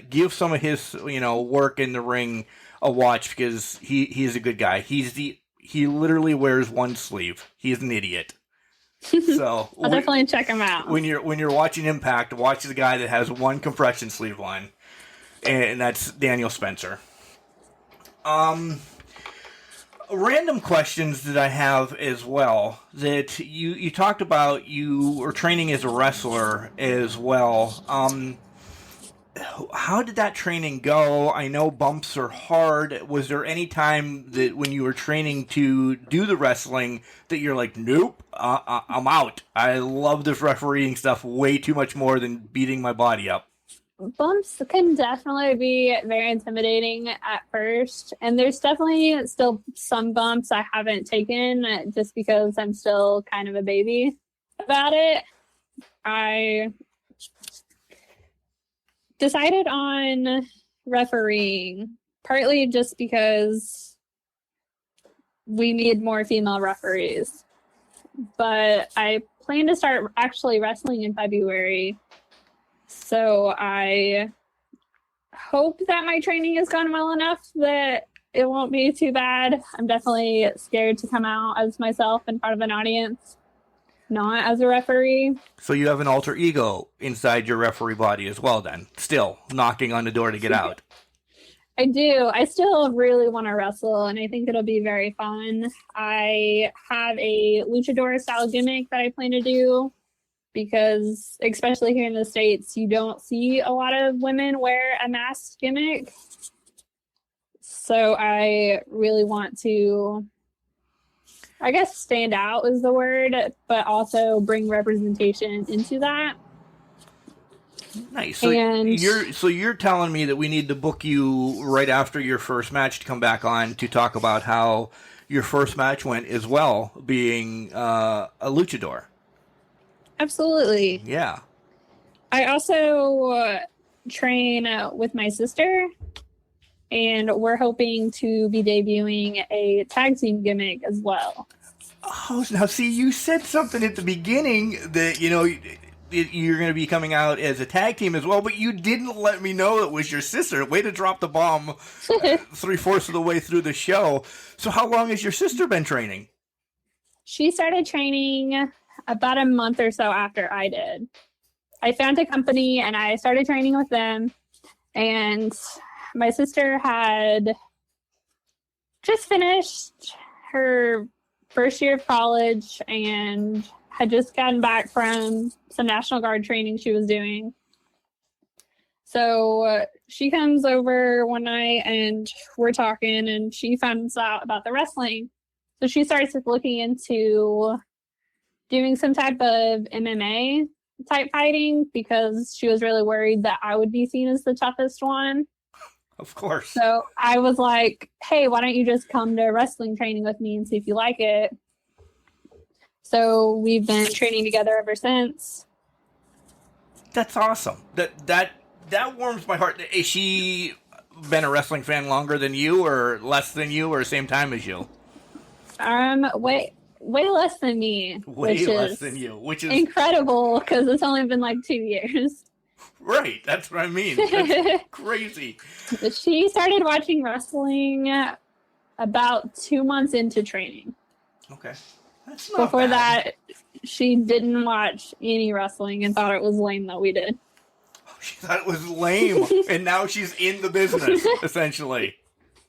S2: Give some of his, work in the ring a watch because he's a good guy. He literally wears one sleeve. He's an idiot. So
S4: I'll definitely check him out.
S2: When you're watching Impact, watch the guy that has one compression sleeve on, and that's Daniel Spencer. Random questions that I have as well. That you talked about you were training as a wrestler as well. How did that training go? I know bumps are hard. Was there any time that when you were training to do the wrestling that you're like, nope, I'm out. I love this refereeing stuff way too much more than beating my body up.
S4: Bumps can definitely be very intimidating at first, and there's definitely still some bumps I haven't taken just because I'm still kind of a baby about it. I decided on refereeing partly just because we need more female referees, but I plan to start actually wrestling in February. So I hope that my training has gone well enough that it won't be too bad. I'm definitely scared to come out as myself in front of an audience, not as a referee.
S2: So you have an alter ego inside your referee body as well then, still knocking on the door to get out.
S4: I do. I still really want to wrestle, and I think it'll be very fun. I have a luchador style gimmick that I plan to do, because especially here in the States, you don't see a lot of women wear a mask gimmick. So I really want to, I guess stand out is the word, but also bring representation into that.
S2: Nice. So you're telling me that we need to book you right after your first match to come back on to talk about how your first match went as well, being a luchador.
S4: Absolutely.
S2: Yeah.
S4: I also train with my sister, and we're hoping to be debuting a tag team gimmick as well.
S2: Oh, now see, you said something at the beginning that, you're going to be coming out as a tag team as well, but you didn't let me know it was your sister. Way to drop the bomb 3/4 of the way through the show. So how long has your sister been training?
S4: She started training about a month or so after I did. I found a company and I started training with them, and my sister had just finished her first year of college and had just gotten back from some National Guard training she was doing. So she comes over one night and we're talking, and she finds out about the wrestling. So she starts looking into doing some type of MMA type fighting, because she was really worried that I would be seen as the toughest one.
S2: Of course.
S4: So I was like, hey, why don't you just come to wrestling training with me and see if you like it? So we've been training together ever since.
S2: That's awesome. That warms my heart. Has she been a wrestling fan longer than you, or less than you, or same time as you?
S4: Way less than me.
S2: Way less than you, which is
S4: incredible, because it's only been like 2 years.
S2: Right, that's what I mean. That's crazy.
S4: But she started watching wrestling about 2 months into training.
S2: Okay. That's not
S4: Before
S2: bad.
S4: that, she didn't watch any wrestling and thought it was lame that we did.
S2: She thought it was lame, and now she's in the business, essentially.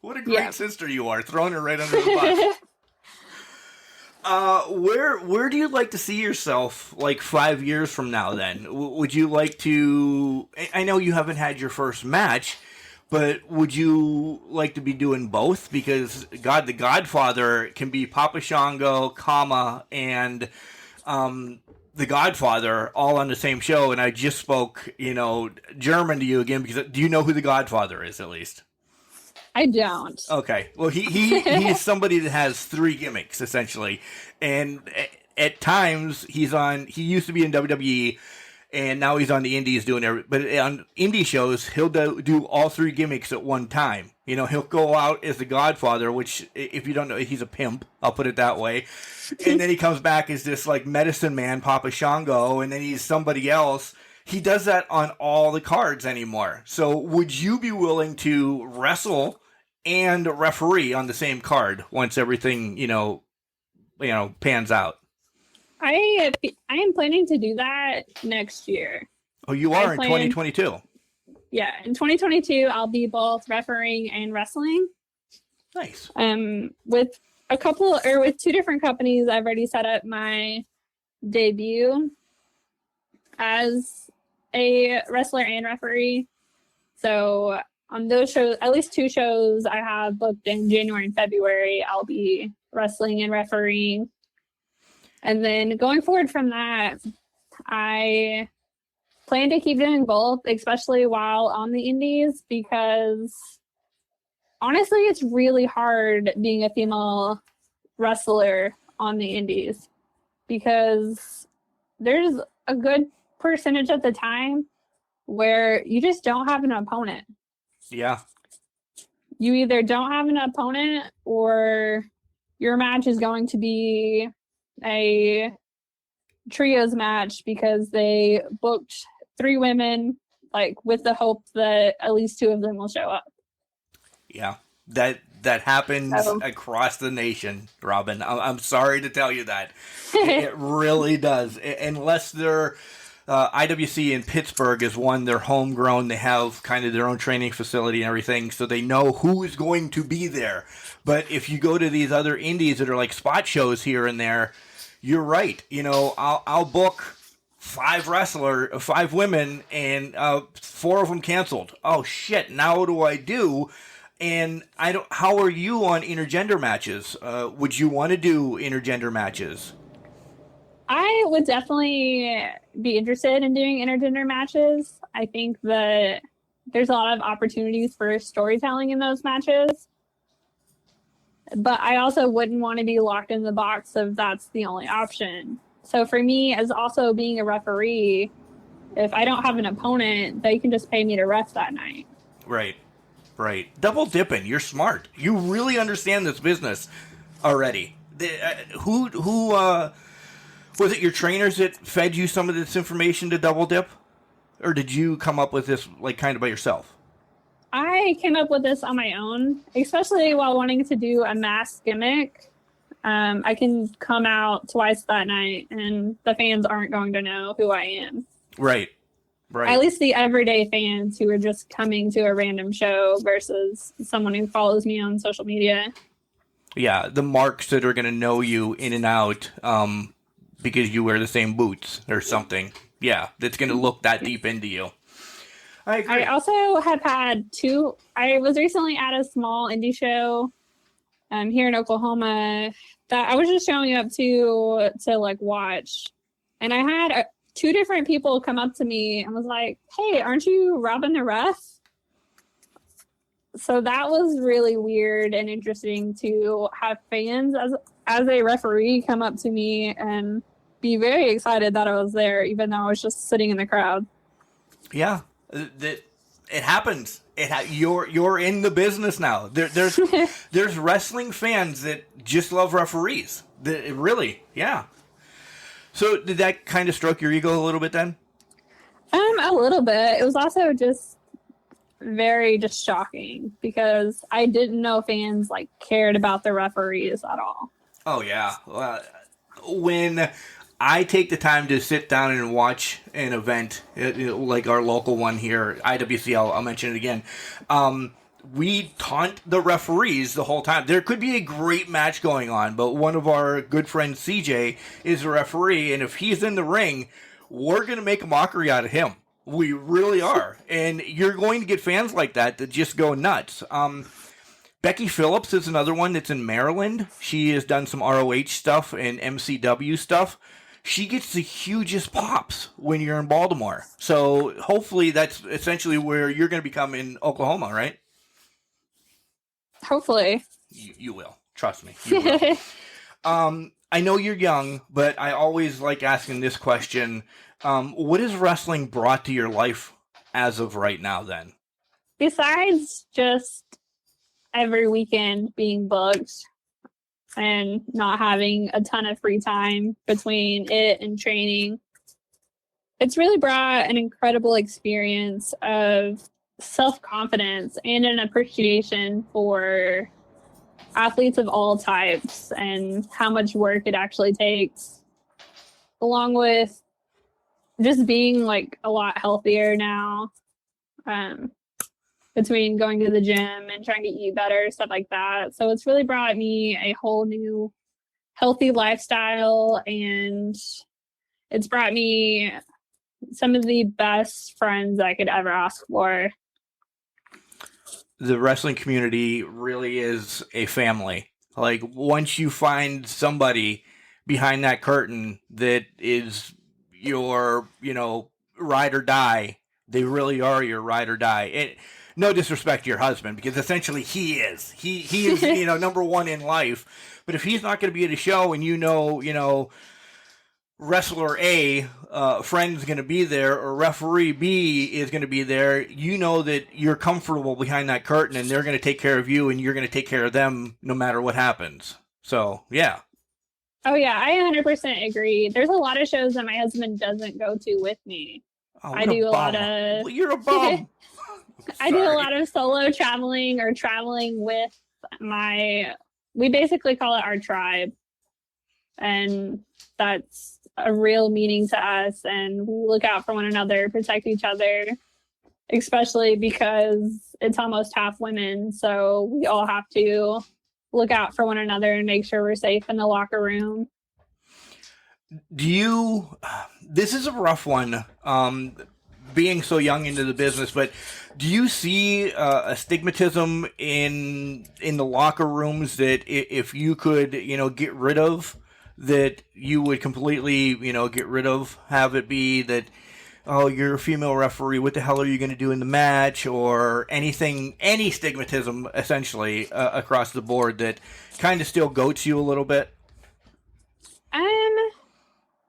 S2: What a great sister you are, throwing her right under the bus. Where do you like to see yourself, like 5 years from now? Then would you like to? I know you haven't had your first match, but would you like to be doing both? Because the Godfather can be Papa Shango, and the Godfather all on the same show. And I just spoke, German to you again, because do you know who the Godfather is at least?
S4: I don't.
S2: Okay. Well, he's somebody that has 3 gimmicks essentially, and at times he used to be in WWE, and now he's on the Indies doing everything. But on indie shows, he'll do all 3 gimmicks at one time. He'll go out as the Godfather, which, if you don't know, he's a pimp. I'll put it that way. And then he comes back as this like medicine man, Papa Shango, and then he's somebody else. He does that on all the cards anymore. So would you be willing to wrestle and referee on the same card once everything, pans out?
S4: I am planning to do that next year.
S2: Oh, you are in 2022?
S4: Yeah, in 2022, I'll be both refereeing and wrestling.
S2: Nice.
S4: With with two different companies, I've already set up my debut as a wrestler and referee. So on those shows, at least two shows I have booked in January and February, I'll be wrestling and refereeing. And then going forward from that, I plan to keep doing both, especially while on the indies, because honestly, it's really hard being a female wrestler on the indies, because there's a good percentage of the time where you just don't have an opponent.
S2: Yeah.
S4: You either don't have an opponent, or your match is going to be a trios match because they booked 3 women, like with the hope that at least 2 of them will show up.
S2: Yeah, that happens across the nation, Robin. I'm sorry to tell you that. It really does. Unless they're IWC in Pittsburgh is one, they're homegrown. They have kind of their own training facility and everything, so they know who is going to be there. But if you go to these other indies that are like spot shows here and there, you're right. You know, I'll book 5 women, and 4 of them canceled. Oh shit! Now what do I do? And I don't. How are you on intergender matches? Would you want to do intergender matches?
S4: I would definitely be interested in doing intergender matches. I think that there's a lot of opportunities for storytelling in those matches. But I also wouldn't want to be locked in the box of that's the only option. So for me, as also being a referee, if I don't have an opponent, they can just pay me to ref that night.
S2: Right. Double dipping. You're smart. You really understand this business already. Who was it, your trainers that fed you some of this information to double dip? Or did you come up with this like kind of by yourself?
S4: I came up with this on my own, especially while wanting to do a mask gimmick. I can come out twice that night and the fans aren't going to know who I am.
S2: Right.
S4: At least the everyday fans who are just coming to a random show versus someone who follows me on social media.
S2: Yeah, the marks that are going to know you in and out because you wear the same boots or something. Yeah, that's going to look that deep into you. I agree.
S4: I also have had 2. I was recently at a small indie show here in Oklahoma that I was just showing up to like watch. And I had 2 different people come up to me and was like, "Hey, aren't you Robin the ref?" So that was really weird and interesting to have fans as a referee come up to me and be very excited that I was there, even though I was just sitting in the crowd.
S2: Yeah, it happens. You're in the business now. There's wrestling fans that just love referees. Really, yeah. So did that kind of stroke your ego a little bit then?
S4: A little bit. It was also just very shocking because I didn't know fans like cared about the referees at all.
S2: Oh yeah. When I take the time to sit down and watch an event, like our local one here, IWC, I'll mention it again. We taunt the referees the whole time. There could be a great match going on, but one of our good friends, CJ, is a referee, and if he's in the ring, we're going to make a mockery out of him. We really are. And you're going to get fans like that just go nuts. Becky Phillips is another one that's in Maryland. She has done some ROH stuff and MCW stuff. She gets the hugest pops when you're in Baltimore. So hopefully that's essentially where you're going to become in Oklahoma, right?
S4: Hopefully.
S2: You will. Trust me. You will. I know you're young, but I always like asking this question. What has wrestling brought to your life as of right now then?
S4: Besides just every weekend being booked and not having a ton of free time between it and training, it's really brought an incredible experience of self-confidence and an appreciation for athletes of all types and how much work it actually takes, along with just being like a lot healthier now. between going to the gym and trying to eat better, stuff like that. So it's really brought me a whole new healthy lifestyle, and it's brought me some of the best friends I could ever ask for.
S2: The wrestling community really is a family. Like, once you find somebody behind that curtain that is your, ride or die, they really are your ride or die. No disrespect to your husband, because essentially he is. He is, number one in life. But if he's not going to be at a show and wrestler A, friend's going to be there, or referee B is going to be there, you know that you're comfortable behind that curtain, and they're going to take care of you, and you're going to take care of them no matter what happens. So, yeah.
S4: Oh, yeah, I 100% agree. There's a lot of shows that my husband doesn't go to with me.
S2: Oh,
S4: I do a lot of...
S2: Well, you're a bum.
S4: I do a lot of solo traveling or traveling with we basically call it our tribe. And that's a real meaning to us. And we look out for one another, protect each other, especially because it's almost half women. So we all have to look out for one another and make sure we're safe in the locker room.
S2: This is a rough one, being so young into the business, but do you see a stigmatism in the locker rooms that if you could, get rid of, that you would completely, get rid of, have it be that, oh, you're a female referee, what the hell are you going to do in the match, or anything, any stigmatism, essentially, across the board that kind of still goats you a little bit?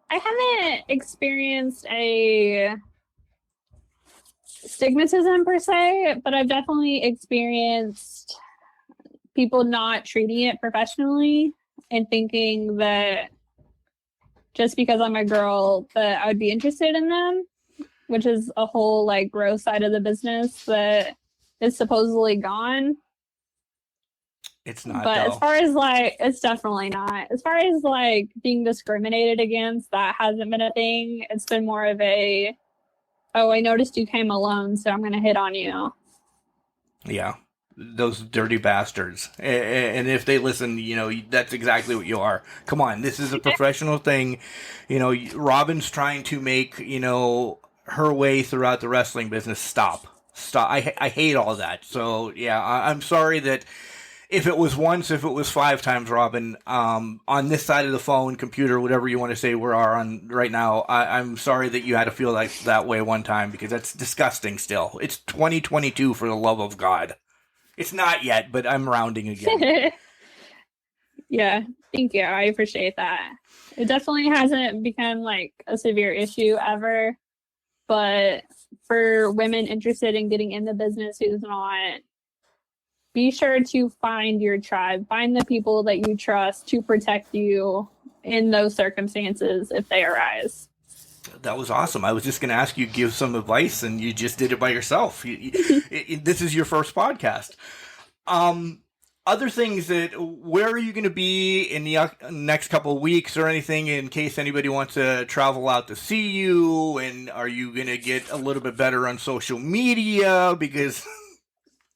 S4: I haven't experienced a stigmatism per se, but I've definitely experienced people not treating it professionally and thinking that just because I'm a girl that I would be interested in them, which is a whole gross side of the business that is supposedly gone.
S2: It's not,
S4: but
S2: though.
S4: As far as it's definitely not. As far as being discriminated against, that hasn't been a thing. It's been more of a, oh, I noticed you came alone, so I'm going to hit on you.
S2: Yeah. Those dirty bastards. And if they listen, that's exactly what you are. Come on, this is a professional thing. Robin's trying to make, her way throughout the wrestling business. Stop. I hate all that. So, yeah, I'm sorry that if it was once, if it was 5 times, Robin, on this side of the phone, computer, whatever you want to say we are on right now, I'm sorry that you had to feel that way one time, because that's disgusting still. It's 2022, for the love of God. It's not yet, but I'm rounding again.
S4: Yeah, thank you. I appreciate that. It definitely hasn't become a severe issue ever, but for women interested in getting in the business who's not, be sure to find your tribe. Find the people that you trust to protect you in those circumstances if they arise.
S2: That was awesome. I was just going to ask you to give some advice, and you just did it by yourself. This is your first podcast. Other things where are you going to be in the next couple of weeks or anything, in case anybody wants to travel out to see you? And are you going to get a little bit better on social media? Because...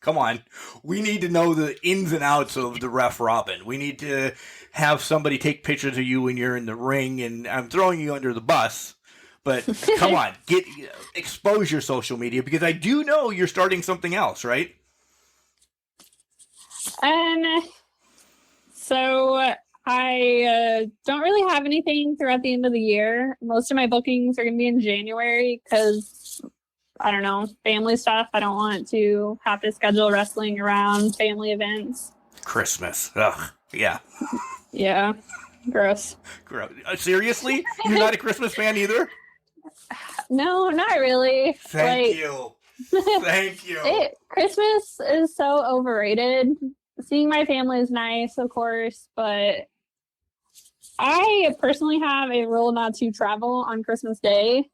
S2: come on, we need to know the ins and outs of the Ref Robin. We need to have somebody take pictures of you when you're in the ring, and I'm throwing you under the bus, but come on, expose your social media, because I do know you're starting something else, right?
S4: So I don't really have anything throughout the end of the year. Most of my bookings are going to be in January because, I don't know, family stuff. I don't want to have to schedule wrestling around family events.
S2: Christmas. Ugh. Yeah.
S4: Yeah. Gross.
S2: Seriously? You're not a Christmas fan either?
S4: No, not really.
S2: Thank you. Thank you.
S4: Christmas is so overrated. Seeing my family is nice, of course, but I personally have a rule not to travel on Christmas Day.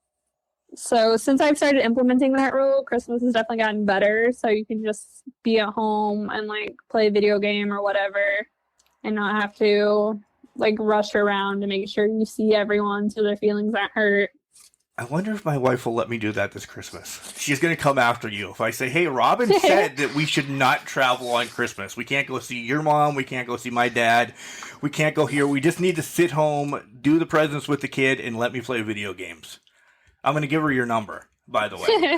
S4: So since I've started implementing that rule, Christmas has definitely gotten better. So you can just be at home and play a video game or whatever and not have to rush around to make sure you see everyone so their feelings aren't hurt.
S2: I wonder if my wife will let me do that this Christmas. She's going to come after you. If I say, hey, Robin said that we should not travel on Christmas. We can't go see your mom. We can't go see my dad. We can't go here. We just need to sit home, do the presents with the kid, and let me play video games. I'm going to give her your number, by the way.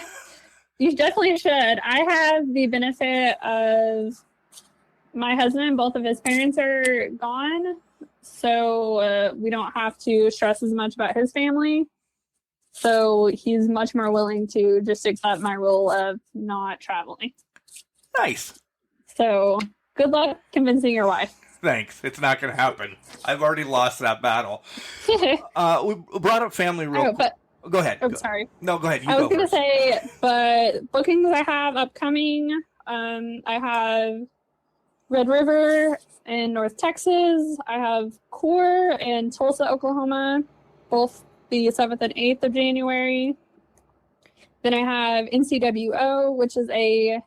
S4: You definitely should. I have the benefit of my husband. Both of his parents are gone. So we don't have to stress as much about his family. So he's much more willing to just accept my role of not traveling.
S2: Nice.
S4: So good luck convincing your wife.
S2: Thanks. It's not going to happen. I've already lost that battle. We brought up family real quick. Go ahead.
S4: I'm sorry.
S2: No, go ahead.
S4: I was going to say, but bookings I have upcoming, I have Red River in North Texas. I have Core in Tulsa, Oklahoma, both the 7th and 8th of January. Then I have NCWO, which is a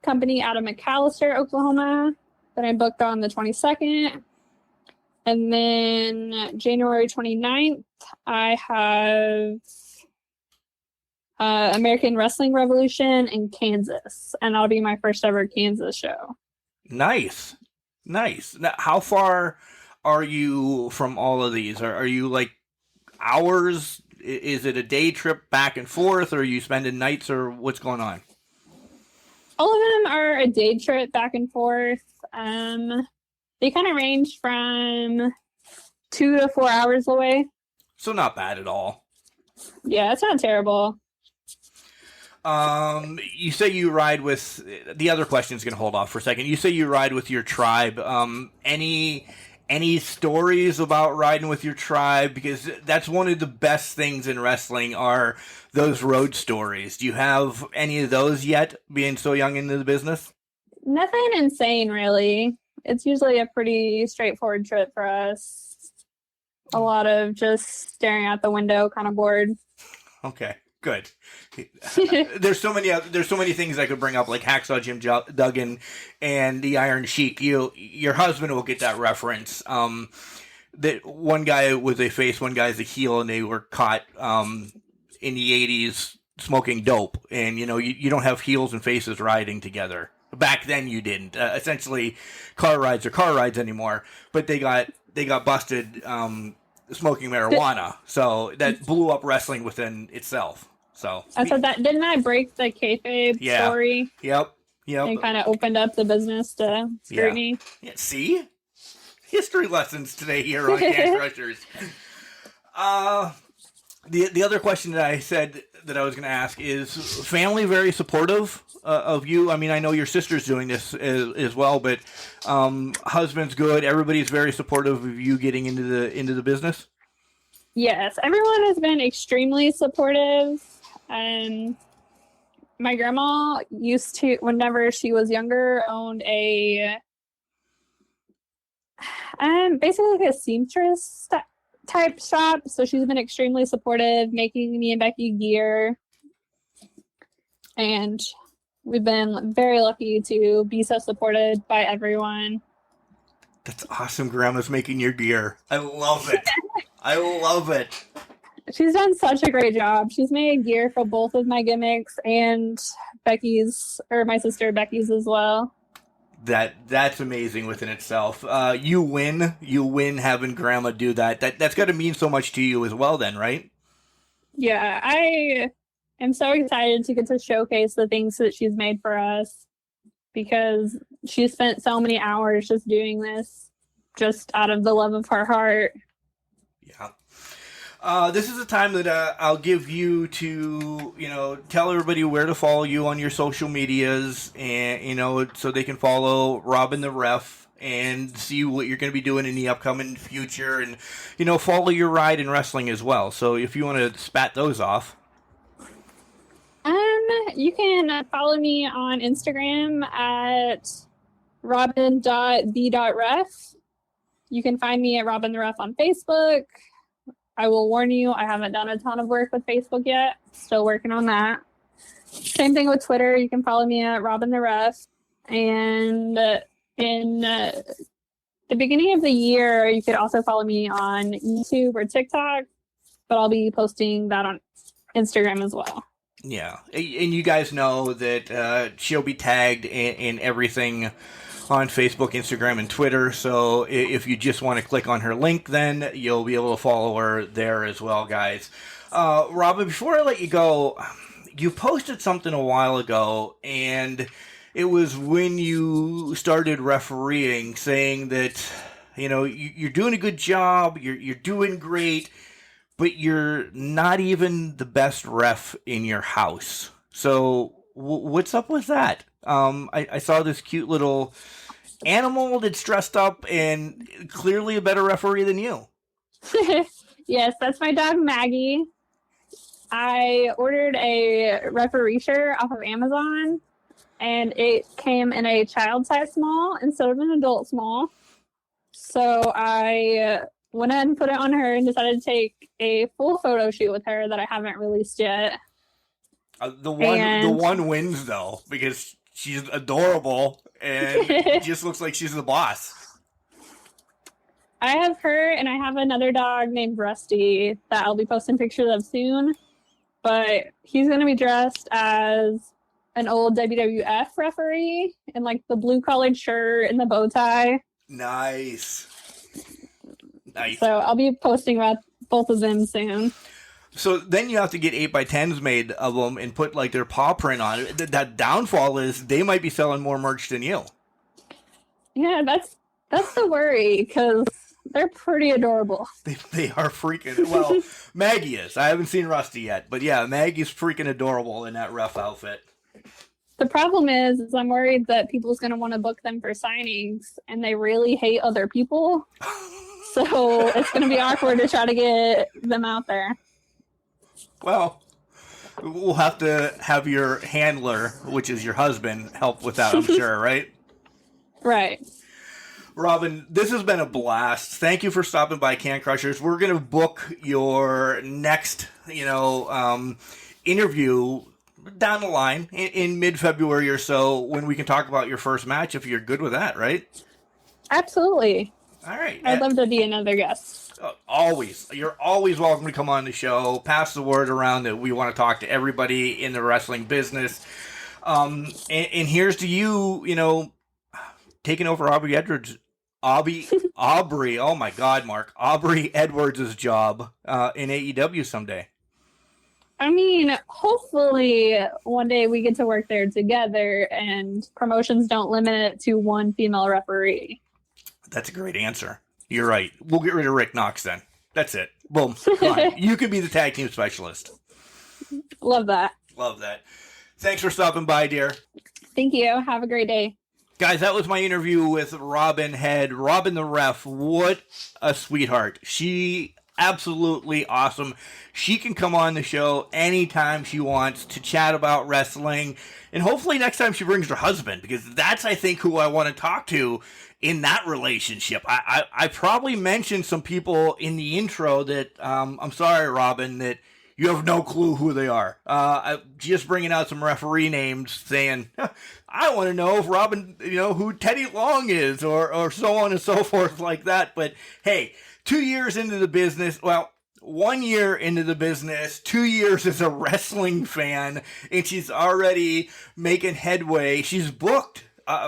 S4: company out of McAlester, Oklahoma, that I booked on the 22nd. And then January 29th, I have American Wrestling Revolution in Kansas. And that'll be my first ever Kansas show.
S2: Nice. Now, how far are you from all of these? Are you like hours? Is it a day trip back and forth, or are you spending nights, or what's going on?
S4: All of them are a day trip back and forth. They kind of range from 2 to 4 hours away.
S2: So not bad at all.
S4: Yeah, it's not terrible.
S2: You say you ride with, the other question is going to hold off for a second. You say you ride with your tribe. Any stories about riding with your tribe? Because that's one of the best things in wrestling are those road stories. Do you have any of those yet, being so young into the business?
S4: Nothing insane, really. It's usually a pretty straightforward trip for us. A lot of just staring out the window, kind of bored.
S2: Okay, good. There's so many things I could bring up, like Hacksaw Jim Duggan and the Iron Sheik. Your husband will get that reference. That one guy was a face, one guy's a heel, and they were caught in the 80s smoking dope. And you don't have heels and faces riding together. Back then you didn't. Essentially, car rides are car rides anymore. But they got busted smoking marijuana, so that blew up wrestling within itself. So
S4: I said that, didn't I break the kayfabe story?
S2: Yep.
S4: And kind of opened up the business to scrutiny.
S2: Yeah. See? History lessons today here on Can Crushers. The other question that I said that I was going to ask is, family very supportive of you? I mean, I know your sister's doing this as well, but husband's good. Everybody's very supportive of you getting into the business?
S4: Yes, everyone has been extremely supportive. My grandma used to, whenever she was younger, owned a basically like a seamstress type shop. So she's been extremely supportive, making me and Becky gear. And we've been very lucky to be so supported by everyone.
S2: That's awesome. Grandma's making your gear. I love it. I love it.
S4: She's done such a great job. She's made gear for both of my gimmicks and Becky's, or my sister Becky's as well.
S2: That's amazing within itself. You win having Grandma do that. That's got to mean so much to you as well then, right?
S4: Yeah, I am so excited to get to showcase the things that she's made for us, because she spent so many hours just doing this just out of the love of her heart. Yeah.
S2: This is a time that I'll give you to, tell everybody where to follow you on your social medias, and, so they can follow Robin the Ref and see what you're going to be doing in the upcoming future, and, follow your ride in wrestling as well. So if you want to spat those off.
S4: You can follow me on Instagram at robin.the.ref. You can find me at Robin the Ref on Facebook. I will warn you, I haven't done a ton of work with Facebook yet. Still working on that. Same thing with Twitter. You can follow me at Robin the Ref. And in the beginning of the year, you could also follow me on YouTube or TikTok. but I'll be posting that on Instagram as well.
S2: Yeah, and you guys know that she'll be tagged in everything on Facebook, Instagram, and Twitter. So if you just want to click on her link, then you'll be able to follow her there as well, guys. Robin, before I let you go, you posted something a while ago, and it was when you started refereeing, saying that, you know, you're doing a good job, you're doing great, but you're not even the best ref in your house. So what's up with that? I saw this cute little animal that's dressed up and clearly a better referee than you.
S4: Yes, that's my dog Maggie. I ordered a referee shirt off of Amazon, and it came in a child size small instead of an adult small. So I went ahead and put it on her and decided to take a full photo shoot with her that I haven't released yet.
S2: The one wins though, because she's adorable and just looks like she's the boss.
S4: I have her, and I have another dog named Rusty that I'll be posting pictures of soon. But he's going to be dressed as an old WWF referee in like the blue collared shirt and the bow tie.
S2: Nice.
S4: So I'll be posting about both of them soon.
S2: So then you have to get 8x10s made of them and put like their paw print on it. That downfall is they might be selling more merch than you.
S4: Yeah, that's the worry, because they're pretty adorable.
S2: They are freaking, well, Maggie is. I haven't seen Rusty yet, but yeah, Maggie's freaking adorable in that ref outfit.
S4: The problem is I'm worried that people's going to want to book them for signings, and they really hate other people. So it's going to be awkward to try to get them out there.
S2: Well, we'll have to have your handler, which is your husband, help with that, I'm sure, right?
S4: Right.
S2: Robin, this has been a blast. Thank you for stopping by Can Crushers. We're going to book your next, interview down the line in mid-February or so when we can talk about your first match, if you're good with that, right?
S4: Absolutely.
S2: All right.
S4: I'd love to be another guest.
S2: Always. You're always welcome to come on the show. Pass the word around that we want to talk to everybody in the wrestling business. And here's to you, taking over Aubrey Edwards. Aubrey, oh my God, Mark. Aubrey Edwards' job in AEW someday.
S4: I mean, hopefully one day we get to work there together and promotions don't limit it to one female referee.
S2: That's a great answer. You're right. We'll get rid of Rick Knox then. That's it. Boom. Come on. You could be the tag team specialist.
S4: Love that.
S2: Love that. Thanks for stopping by, dear.
S4: Thank you. Have a great day.
S2: Guys, that was my interview with Robin Head. Robin the Ref, what a sweetheart. She absolutely awesome. She can come on the show anytime she wants to chat about wrestling. And hopefully next time she brings her husband, because that's, I think, who I want to talk to in that relationship. I probably mentioned some people in the intro that, I'm sorry, Robin, that you have no clue who they are. I'm just bringing out some referee names saying, I want to know if Robin, who Teddy Long is, or so on and so forth like that. But hey, 2 years into the business, 1 year into the business, 2 years as a wrestling fan, and she's already making headway. She's booked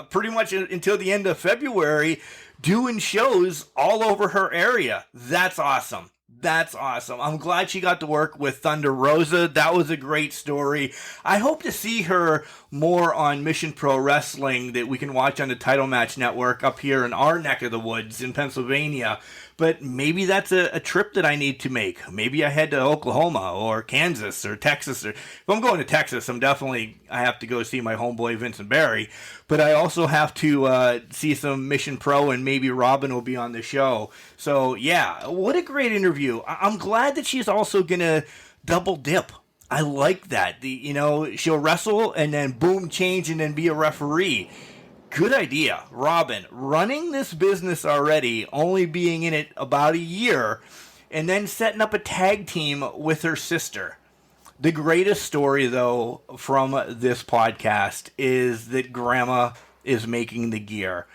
S2: pretty much until the end of February, doing shows all over her area. That's awesome. That's awesome. I'm glad she got to work with Thunder Rosa. That was a great story. I hope to see her more on Mission Pro Wrestling that we can watch on the Title Match Network up here in our neck of the woods in Pennsylvania. But maybe that's a trip that I need to make. Maybe I head to Oklahoma or Kansas or Texas. Or if I'm going to Texas, I have to go see my homeboy Vincent Barry. But I also have to see some Mission Pro, and maybe Robin will be on the show. So yeah, what a great interview. I'm glad that she's also going to double dip. I like that. She'll wrestle and then boom, change and then be a referee. Good idea. Robin, running this business already, only being in it about a year, and then setting up a tag team with her sister. The greatest story, though, from this podcast is that Grandma is making the gear.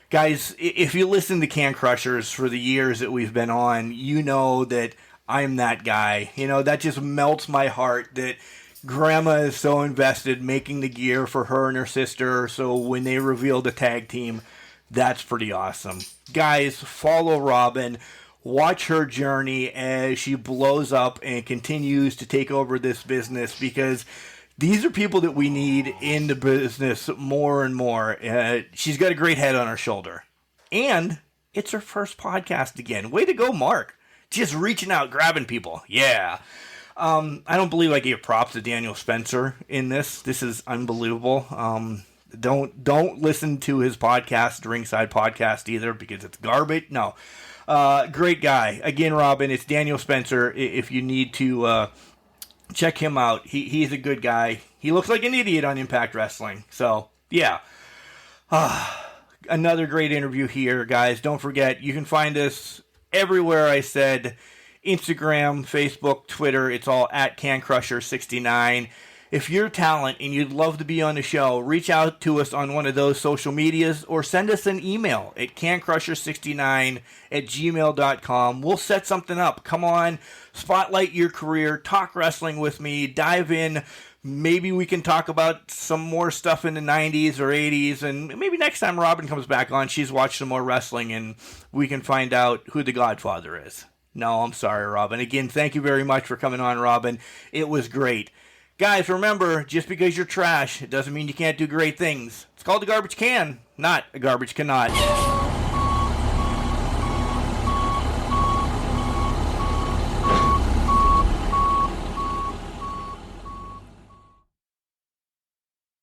S2: Guys, if you listen to Can Crushers for the years that we've been on, you know that I'm that guy. You know, that just melts my heart that Grandma is so invested making the gear for her and her sister. So when they reveal the tag team, that's pretty awesome. Guys, follow Robin. Watch her journey as she blows up and continues to take over this business, because these are people that we need in the business more and more. She's got a great head on her shoulder. And it's her first podcast again. Way to go, Mark. Just reaching out, grabbing people. Yeah. I don't believe I gave props to Daniel Spencer in this. This is unbelievable. Don't listen to his podcast, Ringside Podcast, either, because it's garbage. No. Great guy. Again, Robin, it's Daniel Spencer. If you need to check him out, he's a good guy. He looks like an idiot on Impact Wrestling. So, yeah. Another great interview here, guys. Don't forget, you can find us everywhere I said. Instagram, Facebook, Twitter. It's all at CanCrusher69. If you're talent and you'd love to be on the show, reach out to us on one of those social medias or send us an email at cancrusher69@gmail.com. We'll set something up. Come on, spotlight your career, talk wrestling with me, dive in. Maybe we can talk about some more stuff in the 90s or 80s, and maybe next time Robin comes back on, she's watched some more wrestling and we can find out who the Godfather is. No, I'm sorry, Robin. Again, thank you very much for coming on, Robin. It was great. Guys, remember, just because you're trash, it doesn't mean you can't do great things. It's called a garbage can, not a garbage cannot.